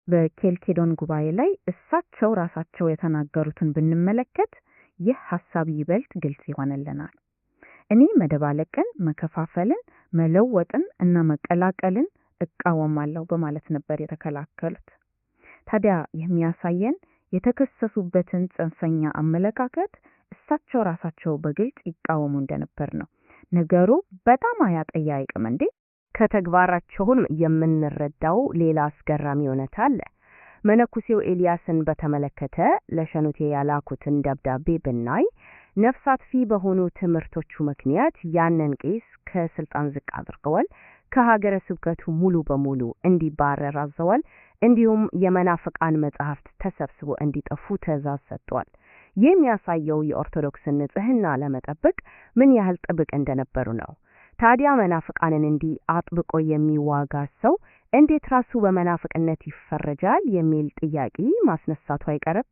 በኬልኬዶን ጉባኤ ላይ እሳቸው ራሳቸው የተናገሩትን ብንመለከት ይህ ሐሳብ ይበልጥ ግልጽ ይሆንልናል። እኔ መደባለቅን፣ መከፋፈልን፣ መለወጥን እና መቀላቀልን እቃወማለሁ በማለት ነበር የተከላከሉት። ታዲያ የሚያሳየን የተከሰሱበትን ጽንፈኛ አመለካከት እሳቸው ራሳቸው በግልጽ ይቃወሙ እንደነበር ነው። ነገሩ በጣም አያጠያይቅም እንዴ? ከተግባራቸውም የምንረዳው ሌላ አስገራሚ እውነት አለ። መነኩሴው ኤልያስን በተመለከተ ለሸኑቴ ያላኩትን ደብዳቤ ብናይ ነፍስ አጥፊ በሆኑ ትምህርቶቹ ምክንያት ያንን ቄስ ከስልጣን ዝቅ አድርገዋል፣ ከሀገረ ስብከቱ ሙሉ በሙሉ እንዲባረር አዘዋል፣ እንዲሁም የመናፍቃን መጻሕፍት ተሰብስቦ እንዲጠፉ ትእዛዝ ሰጥቷል። የሚያሳየው የኦርቶዶክስን ንጽሕና ለመጠበቅ ምን ያህል ጥብቅ እንደነበሩ ነው። ታዲያ መናፍቃንን እንዲህ አጥብቆ የሚዋጋ ሰው እንዴት ራሱ በመናፍቅነት ይፈረጃል የሚል ጥያቄ ማስነሳቱ አይቀርም።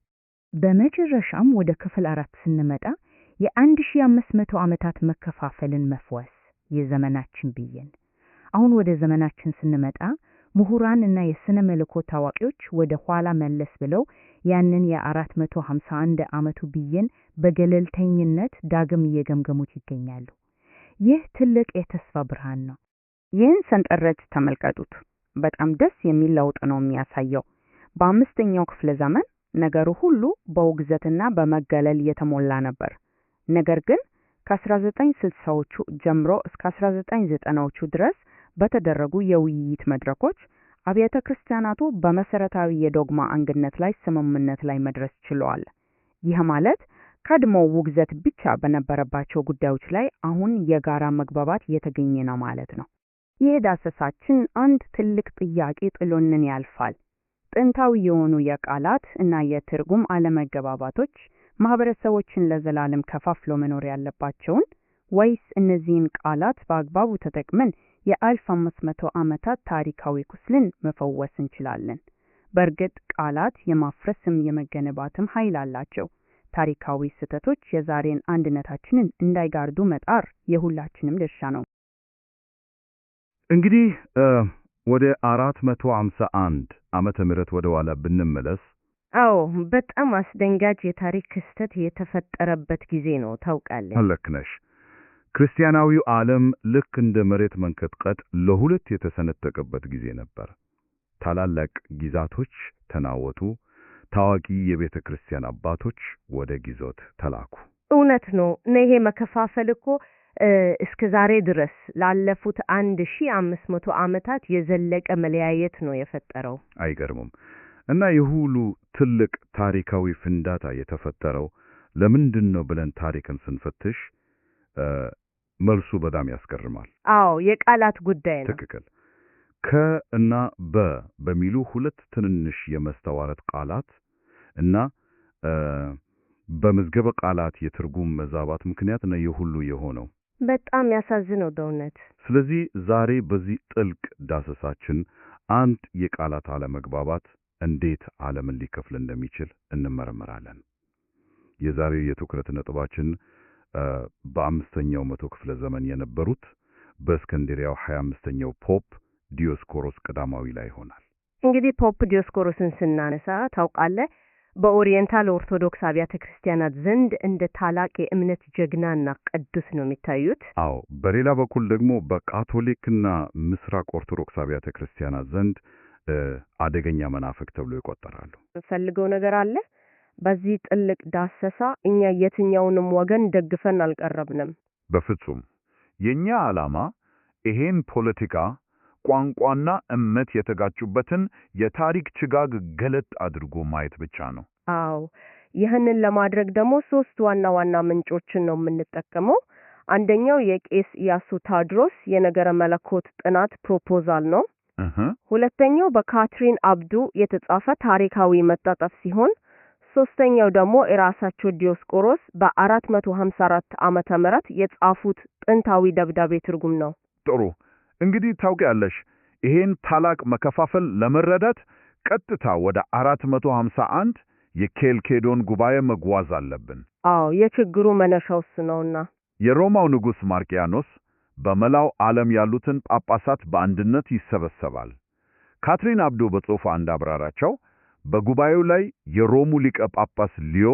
በመጨረሻም ወደ ክፍል 4 ስንመጣ የ1500 ዓመታት መከፋፈልን መፍወስ የዘመናችን ብይን። አሁን ወደ ዘመናችን ስንመጣ ምሁራን እና የሥነ መለኮት ታዋቂዎች ወደ ኋላ መለስ ብለው ያንን የ451 ዓመቱ ብይን በገለልተኝነት ዳግም እየገምገሙት ይገኛሉ። ይህ ትልቅ የተስፋ ብርሃን ነው። ይህን ሰንጠረዥ ተመልከቱት። በጣም ደስ የሚል ለውጥ ነው የሚያሳየው። በ5ኛው ክፍለ ዘመን ነገሩ ሁሉ በውግዘትና በመገለል የተሞላ ነበር። ነገር ግን ከ1960ዎቹ ጀምሮ እስከ 1990ዎቹ ድረስ በተደረጉ የውይይት መድረኮች አብያተ ክርስቲያናቱ በመሰረታዊ የዶግማ አንግነት ላይ ስምምነት ላይ መድረስ ችለዋል። ይህ ማለት ቀድሞ ውግዘት ብቻ በነበረባቸው ጉዳዮች ላይ አሁን የጋራ መግባባት የተገኘ ነው ማለት ነው። ይህ ዳሰሳችን አንድ ትልቅ ጥያቄ ጥሎንን ያልፋል። ጥንታዊ የሆኑ የቃላት እና የትርጉም አለመግባባቶች ማህበረሰቦችን ለዘላለም ከፋፍሎ መኖር ያለባቸውን ወይስ እነዚህን ቃላት በአግባቡ ተጠቅመን የ1500 ዓመታት ታሪካዊ ቁስልን መፈወስ እንችላለን? በእርግጥ ቃላት የማፍረስም የመገነባትም ኃይል አላቸው። ታሪካዊ ስህተቶች የዛሬን አንድነታችንን እንዳይጋርዱ መጣር የሁላችንም ድርሻ ነው። እንግዲህ ወደ 451 ዓመተ ምህረት ወደ ኋላ ብንመለስ፣ አዎ በጣም አስደንጋጭ የታሪክ ክስተት የተፈጠረበት ጊዜ ነው። ታውቃለህ? ልክ ነሽ። ክርስቲያናዊው ዓለም ልክ እንደ መሬት መንቀጥቀጥ ለሁለት የተሰነጠቀበት ጊዜ ነበር። ታላላቅ ግዛቶች ተናወጡ። ታዋቂ የቤተ ክርስቲያን አባቶች ወደ ግዞት ተላኩ። እውነት ነው። ይሄ መከፋፈል እኮ እስከ ዛሬ ድረስ ላለፉት 1500 ዓመታት የዘለቀ መለያየት ነው የፈጠረው። አይገርምም? እና የሁሉ ትልቅ ታሪካዊ ፍንዳታ የተፈጠረው ለምንድን ነው ብለን ታሪክን ስንፈትሽ መልሱ በጣም ያስገርማል። አዎ የቃላት ጉዳይ ነው። ትክክል። ከእና በሚሉ ሁለት ትንንሽ የመስተዋረት ቃላት እና በመዝገበ ቃላት የትርጉም መዛባት ምክንያት ነው የሁሉ የሆነው። በጣም ያሳዝነው በእውነት። ስለዚህ ዛሬ በዚህ ጥልቅ ዳሰሳችን አንድ የቃላት አለመግባባት እንዴት ዓለምን ሊከፍል እንደሚችል እንመረምራለን። የዛሬው የትኩረት ነጥባችን በ5ኛው መቶ ክፍለ ዘመን የነበሩት በእስክንድርያው 25ኛው ፖፕ ዲዮስቆሮስ ቀዳማዊ ላይ ይሆናል። እንግዲህ ፖፕ ዲዮስቆሮስን ስናነሳ ታውቃለህ በኦሪየንታል ኦርቶዶክስ አብያተ ክርስቲያናት ዘንድ እንደ ታላቅ የእምነት ጀግናና ቅዱስ ነው የሚታዩት። አዎ በሌላ በኩል ደግሞ በካቶሊክና ምስራቅ ኦርቶዶክስ አብያተ ክርስቲያናት ዘንድ አደገኛ መናፍቅ ተብሎ ይቆጠራሉ። ፈልገው ነገር አለ። በዚህ ጥልቅ ዳሰሳ እኛ የትኛውንም ወገን ደግፈን አልቀረብንም። በፍጹም። የኛ ዓላማ ይሄን ፖለቲካ፣ ቋንቋና እምነት የተጋጩበትን የታሪክ ችጋግ ገለጥ አድርጎ ማየት ብቻ ነው። አዎ ይህንን ለማድረግ ደግሞ 3 ዋና ዋና ምንጮችን ነው የምንጠቀመው። አንደኛው የቄስ ኢያሱ ታድሮስ የነገረ መለኮት ጥናት ፕሮፖዛል ነው። ሁለተኛው በካትሪን አብዱ የተጻፈ ታሪካዊ መጣጣፍ ሲሆን ሶስተኛው ደግሞ የራሳቸው ዲዮስቆሮስ በ454 ዓመተ ምህረት የጻፉት ጥንታዊ ደብዳቤ ትርጉም ነው። ጥሩ። እንግዲህ ታውቂያለሽ ይሄን ታላቅ መከፋፈል ለመረዳት ቀጥታ ወደ 451 የኬልኬዶን ጉባኤ መጓዝ አለብን። አዎ የችግሩ መነሻው ነውና የሮማው ንጉሥ ማርቂያኖስ በመላው ዓለም ያሉትን ጳጳሳት በአንድነት ይሰበሰባል። ካትሪን አብዶ በጽሑፏ እንዳብራራቸው በጉባኤው ላይ የሮሙ ሊቀ ጳጳስ ሊዮ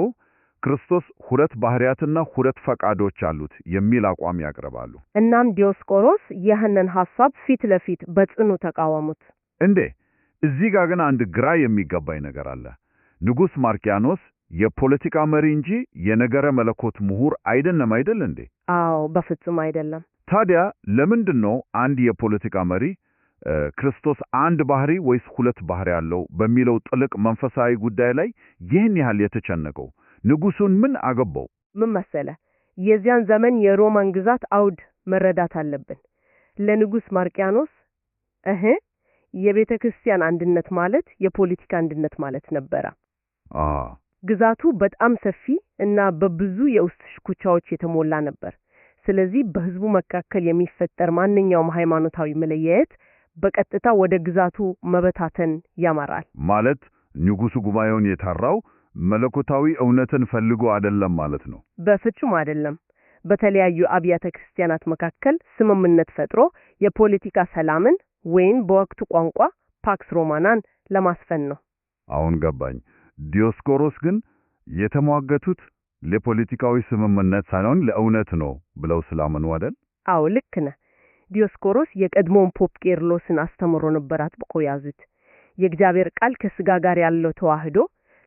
ክርስቶስ ሁለት ባህሪያትና ሁለት ፈቃዶች አሉት የሚል አቋም ያቀርባሉ። እናም ዲዮስቆሮስ ይህንን ሐሳብ ፊት ለፊት በጽኑ ተቃወሙት። እንዴ! እዚህ ጋር ግን አንድ ግራ የሚገባኝ ነገር አለ። ንጉሥ ማርቂያኖስ የፖለቲካ መሪ እንጂ የነገረ መለኮት ምሁር አይደለም አይደል እንዴ? አዎ በፍጹም አይደለም። ታዲያ ለምንድን ነው አንድ የፖለቲካ መሪ ክርስቶስ አንድ ባህሪ ወይስ ሁለት ባህሪ ያለው በሚለው ጥልቅ መንፈሳዊ ጉዳይ ላይ ይህን ያህል የተጨነቀው? ንጉሱን ምን አገባው? ምን መሰለ፣ የዚያን ዘመን የሮማን ግዛት አውድ መረዳት አለብን። ለንጉሥ ማርቂያኖስ የቤተ ክርስቲያን አንድነት ማለት የፖለቲካ አንድነት ማለት ነበረ። ግዛቱ በጣም ሰፊ እና በብዙ የውስጥ ሽኩቻዎች የተሞላ ነበር። ስለዚህ በህዝቡ መካከል የሚፈጠር ማንኛውም ሃይማኖታዊ መለያየት በቀጥታ ወደ ግዛቱ መበታተን ያመራል። ማለት ንጉሱ ጉባኤውን የታራው መለኮታዊ እውነትን ፈልጎ አይደለም ማለት ነው? በፍጹም አይደለም። በተለያዩ አብያተ ክርስቲያናት መካከል ስምምነት ፈጥሮ የፖለቲካ ሰላምን ወይም በወቅቱ ቋንቋ ፓክስ ሮማናን ለማስፈን ነው። አሁን ገባኝ። ዲዮስቆሮስ ግን የተሟገቱት ለፖለቲካዊ ስምምነት ሳይሆን ለእውነት ነው ብለው ስላመኑ አይደል? አዎ ልክ ነህ። ዲዮስቆሮስ የቀድሞውን ፖፕ ቄርሎስን አስተምሮ ነበር አጥብቆ ያዙት። የእግዚአብሔር ቃል ከስጋ ጋር ያለው ተዋህዶ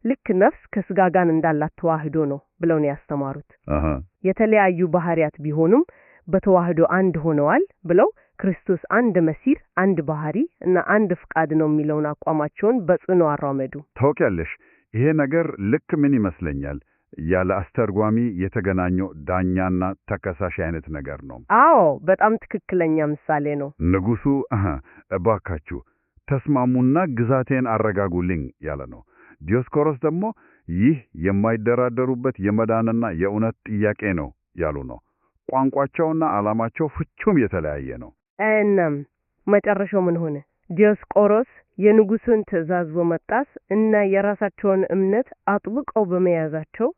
ልክ ነፍስ ከስጋ ጋር እንዳላት ተዋህዶ ነው ብለው ነው ያስተማሩት። የተለያዩ ባህሪያት ቢሆኑም በተዋህዶ አንድ ሆነዋል ብለው ክርስቶስ አንድ መሲር፣ አንድ ባህሪ እና አንድ ፍቃድ ነው የሚለውን አቋማቸውን በጽኑ አራመዱ። ታውቂያለሽ ይሄ ነገር ልክ ምን ይመስለኛል? ያለ አስተርጓሚ የተገናኘው ዳኛና ተከሳሽ አይነት ነገር ነው። አዎ በጣም ትክክለኛ ምሳሌ ነው። ንጉሱ እባካችሁ ተስማሙና ግዛቴን አረጋጉልኝ ያለ ነው። ዲዮስቆሮስ ደግሞ ይህ የማይደራደሩበት የመዳንና የእውነት ጥያቄ ነው ያሉ ነው። ቋንቋቸውና ዓላማቸው ፍጹም የተለያየ ነው። እናም መጨረሻው ምን ሆነ? ዲዮስቆሮስ የንጉሱን ትእዛዝ በመጣስ እና የራሳቸውን እምነት አጥብቀው በመያዛቸው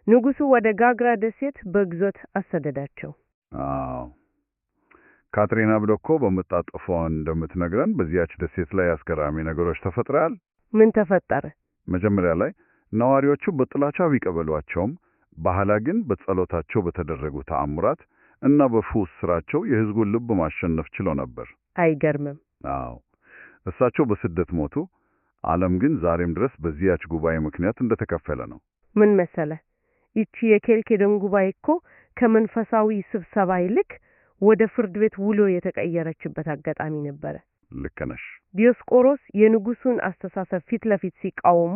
ንጉሱ ወደ ጋግራ ደሴት በግዞት አሰደዳቸው። ካትሪን አብዶ እኮ በመጣጥፏ እንደምትነግረን በዚያች ደሴት ላይ አስገራሚ ነገሮች ተፈጥረዋል። ምን ተፈጠረ? መጀመሪያ ላይ ነዋሪዎቹ በጥላቻ ቢቀበሏቸውም በኋላ ግን በጸሎታቸው በተደረጉ ተአምራት እና በፈውስ ስራቸው የሕዝቡን ልብ ማሸነፍ ችለው ነበር። አይገርምም? አዎ እሳቸው በስደት ሞቱ። ዓለም ግን ዛሬም ድረስ በዚያች ጉባኤ ምክንያት እንደተከፈለ ነው። ምን መሰለ፣ ይቺ የኬልኬዶን ጉባኤ እኮ ከመንፈሳዊ ስብሰባ ይልቅ ወደ ፍርድ ቤት ውሎ የተቀየረችበት አጋጣሚ ነበረ። ልክ ነሽ። ዲዮስቆሮስ የንጉሱን አስተሳሰብ ፊት ለፊት ሲቃወሙ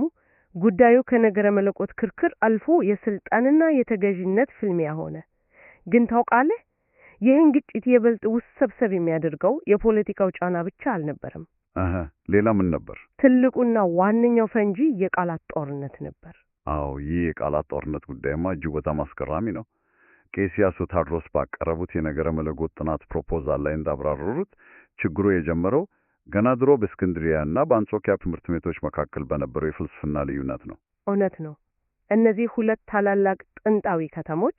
ጉዳዩ ከነገረ መለኮት ክርክር አልፎ የስልጣንና የተገዥነት ፍልሚያ ሆነ። ግን ታውቃለህ፣ ይህን ግጭት የበልጥ ውስብስብ የሚያደርገው የፖለቲካው ጫና ብቻ አልነበረም። ሌላ ምን ነበር? ትልቁና ዋነኛው ፈንጂ የቃላት ጦርነት ነበር። አዎ ይህ የቃላት ጦርነት ጉዳይማ እጅግ በጣም አስገራሚ ነው። ቄስ ኢያሱ ታድሮስ ባቀረቡት የነገረ መለኮት ጥናት ፕሮፖዛል ላይ እንዳብራሩት ችግሩ የጀመረው ገና ድሮ በእስክንድሪያና በአንጾኪያ ትምህርት ቤቶች መካከል በነበረው የፍልስፍና ልዩነት ነው። እውነት ነው። እነዚህ ሁለት ታላላቅ ጥንታዊ ከተሞች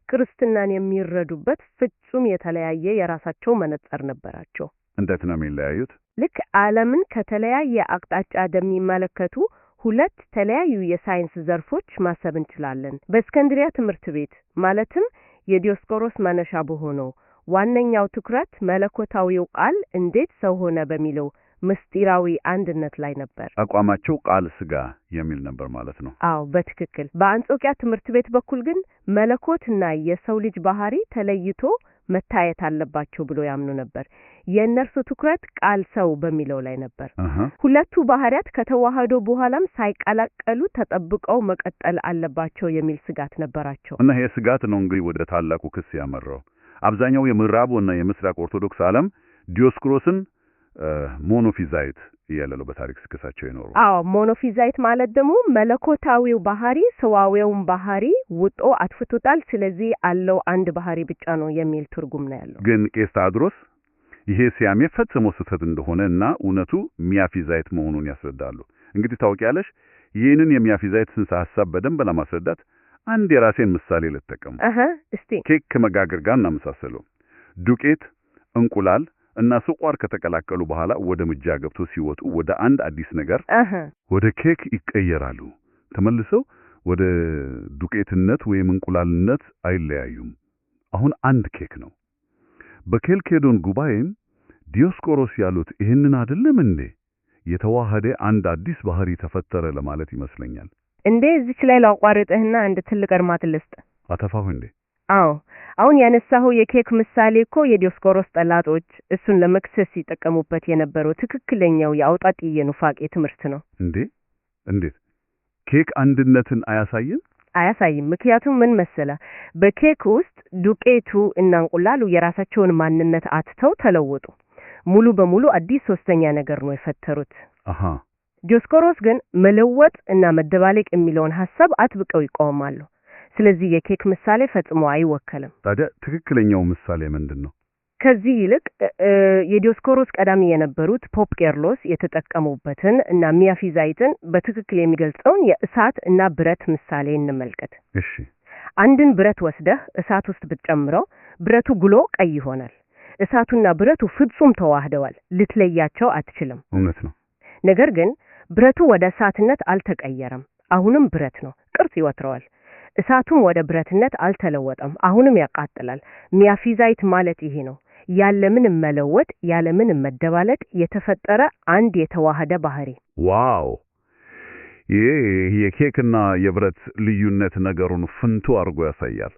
ክርስትናን የሚረዱበት ፍጹም የተለያየ የራሳቸው መነጽር ነበራቸው። እንዴት ነው የሚለያዩት? ልክ ዓለምን ከተለያየ አቅጣጫ እንደሚመለከቱ ሁለት ተለያዩ የሳይንስ ዘርፎች ማሰብ እንችላለን። በእስክንድሪያ ትምህርት ቤት ማለትም የዲዮስቆሮስ መነሻ በሆነው ዋነኛው ትኩረት መለኮታዊው ቃል እንዴት ሰው ሆነ በሚለው ምስጢራዊ አንድነት ላይ ነበር። አቋማቸው ቃል ስጋ የሚል ነበር ማለት ነው። አዎ በትክክል። በአንጾኪያ ትምህርት ቤት በኩል ግን መለኮትና የሰው ልጅ ባህሪ ተለይቶ መታየት አለባቸው ብሎ ያምኑ ነበር። የእነርሱ ትኩረት ቃል ሰው በሚለው ላይ ነበር። ሁለቱ ባህሪያት ከተዋህዶ በኋላም ሳይቀላቀሉ ተጠብቀው መቀጠል አለባቸው የሚል ስጋት ነበራቸው። እና ይሄ ስጋት ነው እንግዲህ ወደ ታላቁ ክስ ያመራው። አብዛኛው የምዕራቡና የምስራቅ ኦርቶዶክስ ዓለም ዲዮስቆሮስን ሞኖፊዛይት እያለው በታሪክ ስክሳቸው ይኖሩ። ሞኖፊዛይት ማለት ደግሞ መለኮታዊው ባህሪ ሰዋዊውን ባህሪ ውጦ አጥፍቶታል፣ ስለዚህ አለው አንድ ባህሪ ብቻ ነው የሚል ትርጉም ነው ያለው። ግን ቄስ ታድሮስ ይሄ ሲያሜ ፈጽሞ ስህተት እንደሆነ እና እውነቱ ሚያፊዛይት መሆኑን ያስረዳሉ። እንግዲህ ታውቂያለሽ ይህንን የሚያፊዛይት ጽንሰ ሐሳብ በደንብ ለማስረዳት አንድ የራሴን ምሳሌ ልጠቀም። እስቲ ኬክ ከመጋገር ጋር እናመሳሰለው። ዱቄት፣ እንቁላል እና ስኳር ከተቀላቀሉ በኋላ ወደ ምጃ ገብቶ ሲወጡ ወደ አንድ አዲስ ነገር ወደ ኬክ ይቀየራሉ። ተመልሰው ወደ ዱቄትነት ወይም እንቁላልነት አይለያዩም። አሁን አንድ ኬክ ነው። በኬልኬዶን ጉባኤም ዲዮስቆሮስ ያሉት ይህንን አይደለም እንዴ? የተዋሃደ አንድ አዲስ ባህሪ ተፈጠረ ለማለት ይመስለኛል። እንዴ እዚች ላይ ላቋርጥህና አንድ ትልቅ እርማት ልስጥ። አተፋሁ እንዴ? አሁን ያነሳው የኬክ ምሳሌ እኮ የዲዮስቆሮስ ጠላቶች እሱን ለመክሰስ ሲጠቀሙበት የነበረው ትክክለኛው የአውጣጥዬ ኑፋቄ ትምህርት ነው። እንዴት ኬክ አንድነትን አያሳይም? ምክንያቱም ምን መሰለ፣ በኬክ ውስጥ ዱቄቱ እና እንቁላሉ የራሳቸውን ማንነት አጥተው ተለወጡ። ሙሉ በሙሉ አዲስ ሶስተኛ ነገር ነው የፈጠሩት። ዲዮስቆሮስ ግን መለወጥ እና መደባለቅ የሚለውን ሐሳብ አጥብቀው ይቆማሉ። ስለዚህ የኬክ ምሳሌ ፈጽሞ አይወከልም። ታዲያ ትክክለኛው ምሳሌ ምንድነው? ከዚህ ይልቅ የዲዮስቆሮስ ቀዳሚ የነበሩት ፖፕ ቄርሎስ የተጠቀሙበትን እና ሚያፊዛይትን በትክክል የሚገልጸውን የእሳት እና ብረት ምሳሌ እንመልከት። እሺ፣ አንድን ብረት ወስደህ እሳት ውስጥ ብትጨምረው ብረቱ ግሎ ቀይ ይሆናል። እሳቱና ብረቱ ፍጹም ተዋህደዋል፣ ልትለያቸው አትችልም። እውነት ነው። ነገር ግን ብረቱ ወደ እሳትነት አልተቀየረም፣ አሁንም ብረት ነው፣ ቅርጽ ይወትረዋል። እሳቱም ወደ ብረትነት አልተለወጠም፣ አሁንም ያቃጥላል። ሚያፊዛይት ማለት ይሄ ነው። ያለምንም መለወጥ ያለምንም መደባለቅ የተፈጠረ አንድ የተዋሃደ ባህሪ። ዋው! ይሄ የኬክና የብረት ልዩነት ነገሩን ፍንቱ አድርጎ ያሳያል።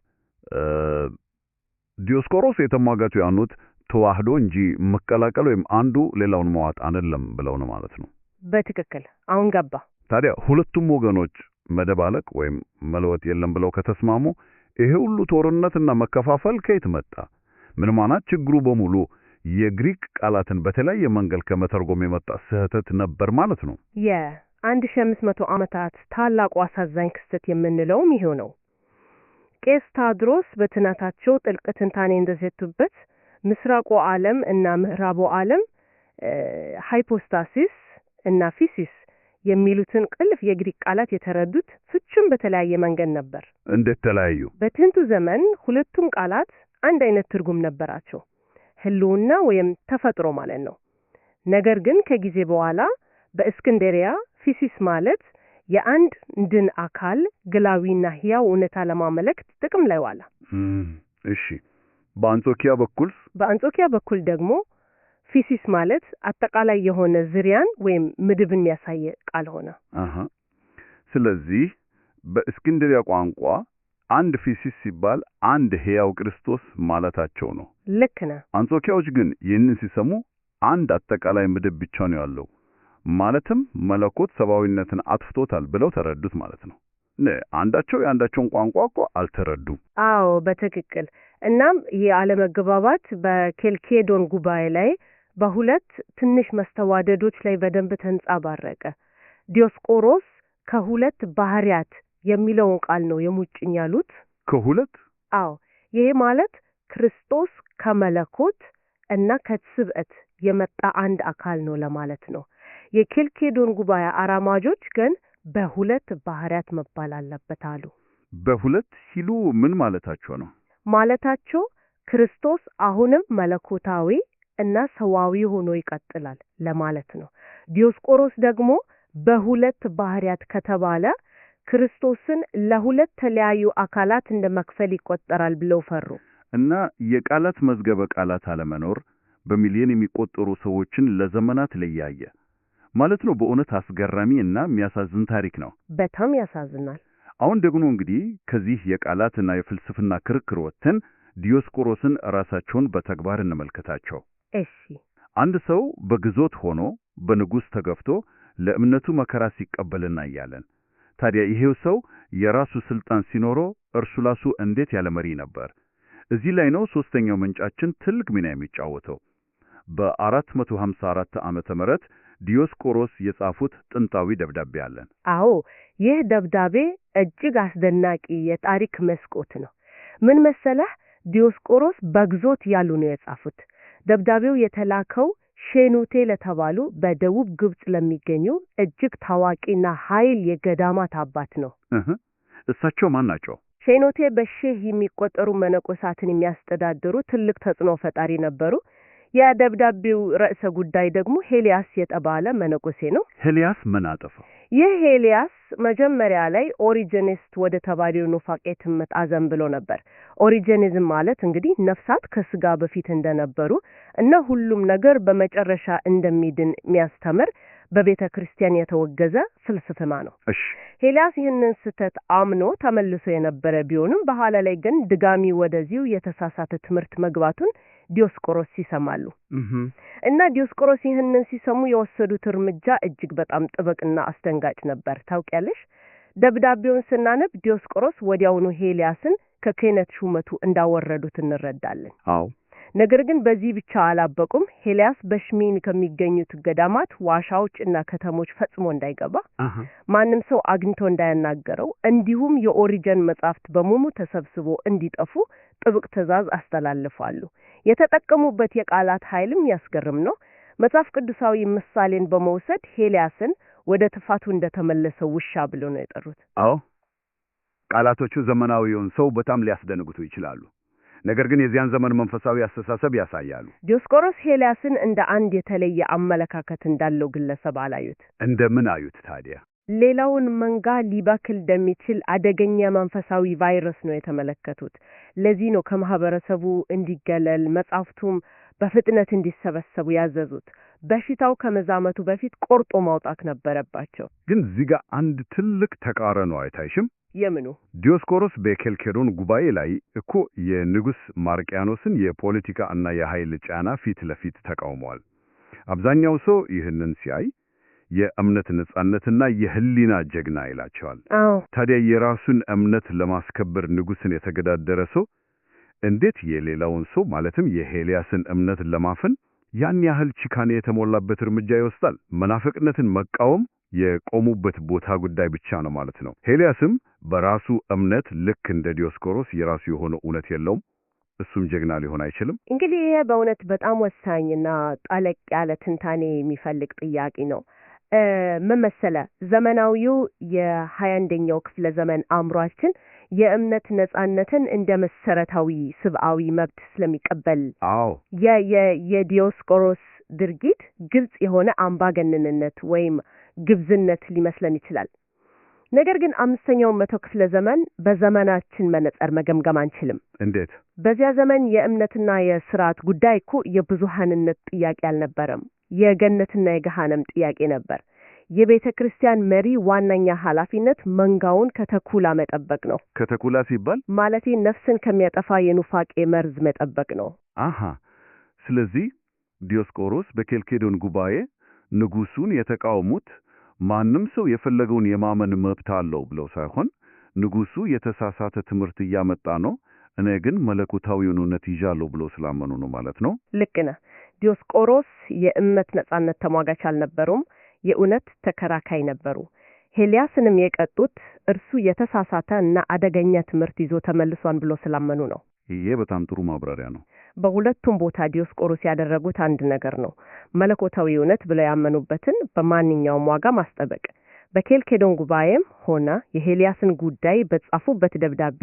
ዲዮስቆሮስ የተሟጋቹ ያኑት ተዋህዶ እንጂ መቀላቀል ወይም አንዱ ሌላውን መዋጥ አይደለም ብለው ነው ማለት ነው። በትክክል አሁን ገባ። ታዲያ ሁለቱም ወገኖች መደባለቅ ወይም መለወጥ የለም ብለው ከተስማሙ ይሄ ሁሉ ጦርነትና መከፋፈል ከየት መጣ? ምን ማለት ችግሩ በሙሉ የግሪክ ቃላትን በተለያየ መንገድ ከመተርጎም የመጣ ስህተት ነበር ማለት ነው። የ1500 ዓመታት ታላቁ አሳዛኝ ክስተት የምንለውም ይሄው ነው። ቄስ ታድሮስ በትናታቸው ጥልቅ ትንታኔ እንደሰጡበት ምስራቁ ዓለም እና ምዕራቡ ዓለም ሃይፖስታሲስ እና ፊሲስ የሚሉትን ቅልፍ የግሪክ ቃላት የተረዱት ፍጹም በተለያየ መንገድ ነበር። እንዴት ተለያዩ? በጥንቱ ዘመን ሁለቱም ቃላት አንድ አይነት ትርጉም ነበራቸው፣ ህልውና ወይም ተፈጥሮ ማለት ነው። ነገር ግን ከጊዜ በኋላ በእስክንድሪያ ፊሲስ ማለት የአንድ ድን አካል ግላዊና ህያው እውነታ ለማመለከት ጥቅም ላይ ዋለ። እሺ፣ በአንጾኪያ በኩል ደግሞ ፊሲስ ማለት አጠቃላይ የሆነ ዝሪያን ወይም ምድብን ያሳየ ቃል ሆነ። ስለዚህ በእስክንድሪያ ቋንቋ አንድ ፊሲስ ሲባል አንድ ሕያው ክርስቶስ ማለታቸው ነው። ልክ ነህ። አንጾኪያዎች ግን ይህንን ሲሰሙ አንድ አጠቃላይ ምድብ ብቻ ነው ያለው፣ ማለትም መለኮት ሰብአዊነትን አጥፍቶታል ብለው ተረዱት ማለት ነው። አንዳቸው የአንዳቸውን ቋንቋ እኮ አልተረዱም። በትክክል። እናም ይህ አለመግባባት በኬልኬዶን ጉባኤ ላይ በሁለት ትንሽ መስተዋደዶች ላይ በደንብ ተንጸባረቀ። ዲዮስቆሮስ ከሁለት ባህሪያት የሚለውን ቃል ነው የሙጭኝ ያሉት። ከሁለት? ይሄ ማለት ክርስቶስ ከመለኮት እና ከስብዕት የመጣ አንድ አካል ነው ለማለት ነው። የኬልኬዶን ጉባኤ አራማጆች ግን በሁለት ባህሪያት መባል አለበት አሉ። በሁለት ሲሉ ምን ማለታቸው ነው? ማለታቸው ክርስቶስ አሁንም መለኮታዊ እና ሰዋዊ ሆኖ ይቀጥላል ለማለት ነው። ዲዮስቆሮስ ደግሞ በሁለት ባህሪያት ከተባለ ክርስቶስን ለሁለት ተለያዩ አካላት እንደመክፈል ይቆጠራል ብለው ፈሩ። እና የቃላት መዝገበ ቃላት አለመኖር በሚሊዮን የሚቆጠሩ ሰዎችን ለዘመናት ለያየ ማለት ነው። በእውነት አስገራሚ እና የሚያሳዝን ታሪክ ነው። በጣም ያሳዝናል። አሁን ደግሞ እንግዲህ ከዚህ የቃላትና የፍልስፍና ክርክር ወጥተን ዲዮስቆሮስን ራሳቸውን በተግባር እንመልከታቸው። እሺ አንድ ሰው በግዞት ሆኖ በንጉስ ተገፍቶ ለእምነቱ መከራ ሲቀበልና ያያለን። ታዲያ ይሄው ሰው የራሱ ስልጣን ሲኖረው እርሱ ራሱ እንዴት ያለ መሪ ነበር? እዚህ ላይ ነው ሶስተኛው ምንጫችን ትልቅ ሚና የሚጫወተው። በ454 ዓመተ ምህረት ዲዮስቆሮስ የጻፉት ጥንታዊ ደብዳቤ አለን። አዎ ይህ ደብዳቤ እጅግ አስደናቂ የታሪክ መስኮት ነው። ምን መሰለህ? ዲዮስቆሮስ በግዞት ያሉ ነው የጻፉት። ደብዳቤው የተላከው ሼኑቴ ለተባሉ በደቡብ ግብጽ ለሚገኙ እጅግ ታዋቂና ኃይል የገዳማት አባት ነው። እሳቸው ማን ናቸው? ሼኑቴ በሺህ የሚቆጠሩ መነኮሳትን የሚያስተዳድሩ ትልቅ ተጽዕኖ ፈጣሪ ነበሩ። የደብዳቤው ርዕሰ ጉዳይ ደግሞ ሄሊያስ የተባለ መነኮሴ ነው። ሄሊያስ ምን አጠፋው? ይህ ሄሊያስ መጀመሪያ ላይ ኦሪጂኒስት ወደ ተባለው ኑፋቄ ትምህርት አዘንብሎ ነበር። ኦሪጂኒዝም ማለት እንግዲህ ነፍሳት ከስጋ በፊት እንደነበሩ እና ሁሉም ነገር በመጨረሻ እንደሚድን የሚያስተምር በቤተ ክርስቲያን የተወገዘ ፍልስፍና ነው። እሺ ሄሊያስ ይህንን ስህተት አምኖ ተመልሶ የነበረ ቢሆንም በኋላ ላይ ግን ድጋሚ ወደዚሁ የተሳሳተ ትምህርት መግባቱን ዲዮስቆሮስ ይሰማሉ። እና ዲዮስቆሮስ ይህንን ሲሰሙ የወሰዱት እርምጃ እጅግ በጣም ጥብቅና አስደንጋጭ ነበር። ታውቂያለሽ? ደብዳቤውን ስናነብ ዲዮስቆሮስ ወዲያውኑ ሄሊያስን ከክህነት ሹመቱ እንዳወረዱት እንረዳለን። አዎ ነገር ግን በዚህ ብቻ አላበቁም። ሄሊያስ በሽሚን ከሚገኙት ገዳማት ዋሻዎች እና ከተሞች ፈጽሞ እንዳይገባ፣ ማንም ሰው አግኝቶ እንዳያናገረው፣ እንዲሁም የኦሪጂን መጻሕፍት በሙሉ ተሰብስቦ እንዲጠፉ ጥብቅ ትእዛዝ አስተላልፋሉ። የተጠቀሙበት የቃላት ኃይልም ያስገርም ነው። መጽሐፍ ቅዱሳዊ ምሳሌን በመውሰድ ሄሊያስን ወደ ጥፋቱ እንደተመለሰ ውሻ ብሎ ነው የጠሩት። አዎ ቃላቶቹ ዘመናዊውን ሰው በጣም ሊያስደነግጡ ይችላሉ። ነገር ግን የዚያን ዘመን መንፈሳዊ አስተሳሰብ ያሳያሉ። ዲዮስቆሮስ ሄሊያስን እንደ አንድ የተለየ አመለካከት እንዳለው ግለሰብ አላዩት። እንደምን አዩት ታዲያ? ሌላውን መንጋ ሊበክል እንደሚችል አደገኛ መንፈሳዊ ቫይረስ ነው የተመለከቱት። ለዚህ ነው ከማህበረሰቡ እንዲገለል መጻሕፍቱም በፍጥነት እንዲሰበሰቡ ያዘዙት። በሽታው ከመዛመቱ በፊት ቆርጦ ማውጣት ነበረባቸው። ግን እዚህ ጋር አንድ ትልቅ ተቃራኒ አይታይሽም? የምኑ? ዲዮስቆሮስ በኬልኬዶን ጉባኤ ላይ እኮ የንጉስ ማርቂያኖስን የፖለቲካ እና የኃይል ጫና ፊት ለፊት ተቃውሟል። አብዛኛው ሰው ይህንን ሲያይ የእምነት ነጻነትና የህሊና ጀግና ይላቸዋል። ታዲያ የራሱን እምነት ለማስከበር ንጉስን የተገዳደረ ሰው እንዴት የሌላውን ሰው ማለትም የሄሊያስን እምነት ለማፈን ያን ያህል ጭካኔ የተሞላበት እርምጃ ይወስዳል? መናፍቅነትን መቃወም የቆሙበት ቦታ ጉዳይ ብቻ ነው ማለት ነው። ሄሊያስም በራሱ እምነት ልክ እንደ ዲዮስቆሮስ የራሱ የሆነ እውነት የለውም። እሱም ጀግና ሊሆን አይችልም። እንግዲህ ይሄ በእውነት በጣም ወሳኝና ጠለቅ ያለ ትንታኔ የሚፈልግ ጥያቄ ነው። ምን መሰለህ? ዘመናዊው የ21ኛው ክፍለ ዘመን አእምሯችን የእምነት ነጻነትን እንደ መሰረታዊ ሰብአዊ መብት ስለሚቀበል የዲዮስቆሮስ ድርጊት ግልጽ የሆነ አምባገነንነት ወይም ግብዝነት ሊመስለን ይችላል። ነገር ግን 5ኛው መቶ ክፍለ ዘመን በዘመናችን መነጽር መገምገም አንችልም። እንዴት? በዚያ ዘመን የእምነትና የሥርዓት ጉዳይ እኮ የብዙሃንነት ጥያቄ አልነበረም። የገነትና የገሃነም ጥያቄ ነበር። የቤተ ክርስቲያን መሪ ዋነኛ ኃላፊነት መንጋውን ከተኩላ መጠበቅ ነው። ከተኩላ ሲባል ማለቴ ነፍስን ከሚያጠፋ የኑፋቄ መርዝ መጠበቅ ነው። ስለዚህ ዲዮስቆሮስ በኬልኬዶን ጉባኤ ንጉሱን የተቃወሙት ማንም ሰው የፈለገውን የማመን መብት አለው ብለው ሳይሆን ንጉሱ የተሳሳተ ትምህርት እያመጣ ነው፣ እኔ ግን መለኮታዊውን እውነት ይዣለሁ ብለው ስላመኑ ነው ማለት ነው። ልክ ነህ። ዲዮስቆሮስ የእምነት ነጻነት ተሟጋች አልነበሩም፣ የእውነት ተከራካይ ነበሩ። ሄሊያስንም የቀጡት እርሱ የተሳሳተ እና አደገኛ ትምህርት ይዞ ተመልሷን ብሎ ስላመኑ ነው። ይሄ በጣም ጥሩ ማብራሪያ ነው። በሁለቱም ቦታ ዲዮስቆሮስ ያደረጉት አንድ ነገር ነው። መለኮታዊ እውነት ብለው ያመኑበትን በማንኛውም ዋጋ ማስጠበቅ። በኬልኬዶን ጉባኤም ሆነ የሄሊያስን ጉዳይ በጻፉበት ደብዳቤ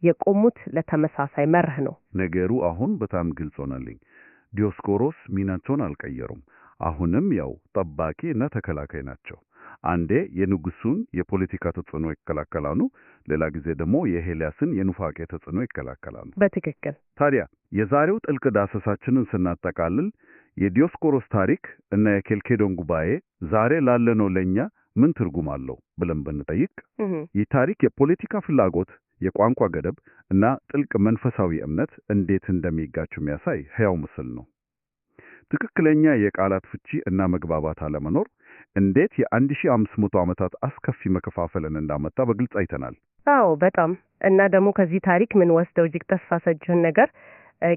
የቆሙት ለተመሳሳይ መርህ ነው። ነገሩ አሁን በጣም ግልጽ ሆነልኝ። ዲዮስቆሮስ ሚናቸውን አልቀየሩም። አሁንም ያው ጠባቂ እና ተከላካይ ናቸው። አንዴ የንጉሱን የፖለቲካ ተጽዕኖ ይከላከላሉ፣ ሌላ ጊዜ ደግሞ የሄሊያስን የኑፋቄ ተጽዕኖ ይከላከላሉ። በትክክል። ታዲያ የዛሬው ጥልቅ ዳሰሳችንን ስናጠቃልል የዲዮስቆሮስ ታሪክ እና የኬልኬዶን ጉባኤ ዛሬ ላለነው ለኛ ምን ትርጉም አለው ብለን ብንጠይቅ ይህ ታሪክ የፖለቲካ ፍላጎት፣ የቋንቋ ገደብ እና ጥልቅ መንፈሳዊ እምነት እንዴት እንደሚጋጩ የሚያሳይ ሕያው ምስል ነው። ትክክለኛ የቃላት ፍቺ እና መግባባት አለመኖር እንዴት የ1500 ዓመታት አስከፊ መከፋፈልን እንዳመጣ በግልጽ አይተናል። አዎ በጣም። እና ደግሞ ከዚህ ታሪክ ምን ወስደው እጅግ ተስፋ ሰጪውን ነገር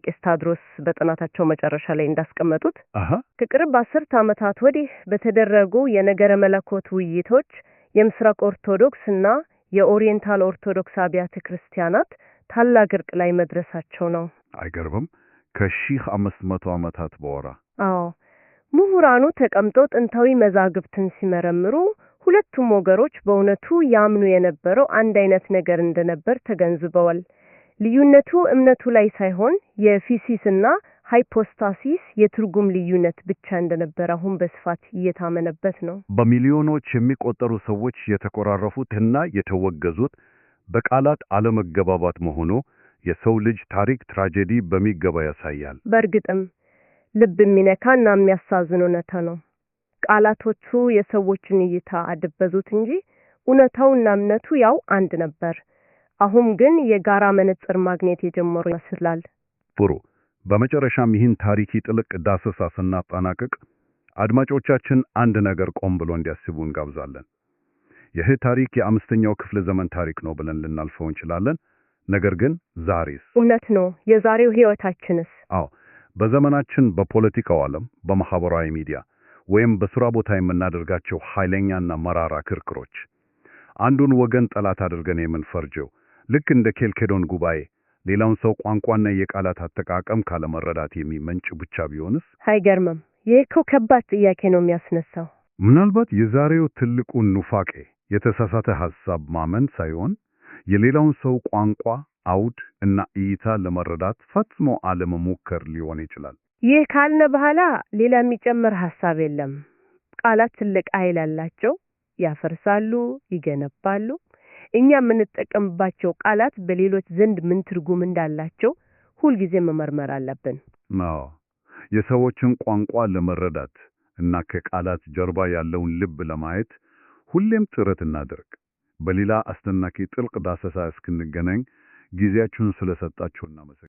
ቄስ ታድሮስ በጥናታቸው መጨረሻ ላይ እንዳስቀመጡት ከቅርብ 10 ዓመታት ወዲህ በተደረጉ የነገረ መለኮት ውይይቶች የምስራቅ ኦርቶዶክስ እና የኦሪየንታል ኦርቶዶክስ አብያተ ክርስቲያናት ታላቅ እርቅ ላይ መድረሳቸው ነው። አይገርምም? ከ1500 ዓመታት በኋላ። አዎ ምሁራኑ ተቀምጠው ጥንታዊ መዛግብትን ሲመረምሩ ሁለቱም ወገኖች በእውነቱ ያምኑ የነበረው አንድ አይነት ነገር እንደነበር ተገንዝበዋል። ልዩነቱ እምነቱ ላይ ሳይሆን የፊሲስና ሃይፖስታሲስ የትርጉም ልዩነት ብቻ እንደነበር አሁን በስፋት እየታመነበት ነው። በሚሊዮኖች የሚቆጠሩ ሰዎች የተቆራረፉትና የተወገዙት በቃላት አለመገባባት መሆኑ የሰው ልጅ ታሪክ ትራጀዲ በሚገባ ያሳያል። በእርግጥም ልብ የሚነካና የሚያሳዝን እውነታ ነው። ቃላቶቹ የሰዎችን እይታ አደበዙት እንጂ እውነታውና እምነቱ ያው አንድ ነበር። አሁን ግን የጋራ መነጽር ማግኘት የጀመሩ ይመስላል። ጥሩ። በመጨረሻም ይህን ታሪክ ጥልቅ ዳሰሳ ስናጠናቅቅ አድማጮቻችን አንድ ነገር ቆም ብሎ እንዲያስቡ እንጋብዛለን። ይህ ታሪክ የ5ኛው ክፍለ ዘመን ታሪክ ነው ብለን ልናልፈው እንችላለን። ነገር ግን ዛሬስ? እውነት ነው። የዛሬው ህይወታችንስ? አዎ፣ በዘመናችን በፖለቲካው ዓለም፣ በማህበራዊ ሚዲያ ወይም በስራ ቦታ የምናደርጋቸው ኃይለኛና መራራ ክርክሮች አንዱን ወገን ጠላት አድርገን የምንፈርጀው ልክ እንደ ኬልኬዶን ጉባኤ ሌላውን ሰው ቋንቋና የቃላት አጠቃቀም ካለመረዳት የሚመንጭ ብቻ ቢሆንስ? አይገርምም? ይህ እኮ ከባድ ጥያቄ ነው የሚያስነሳው። ምናልባት የዛሬው ትልቁ ኑፋቄ የተሳሳተ ሐሳብ ማመን ሳይሆን የሌላውን ሰው ቋንቋ፣ አውድ እና እይታ ለመረዳት ፈጽሞ አለመሞከር ሊሆን ይችላል። ይህ ካልነ በኋላ ሌላ የሚጨመር ሐሳብ የለም። ቃላት ትልቅ ኃይል አላቸው። ያፈርሳሉ፣ ይገነባሉ። እኛ የምንጠቀምባቸው ቃላት በሌሎች ዘንድ ምን ትርጉም እንዳላቸው ሁልጊዜ መመርመር አለብን። አዎ፣ የሰዎችን ቋንቋ ለመረዳት እና ከቃላት ጀርባ ያለውን ልብ ለማየት ሁሌም ጥረት እናድርግ። በሌላ አስደናቂ ጥልቅ ዳሰሳ እስክንገናኝ ጊዜያችሁን ስለሰጣችሁ እናመሰግናለን።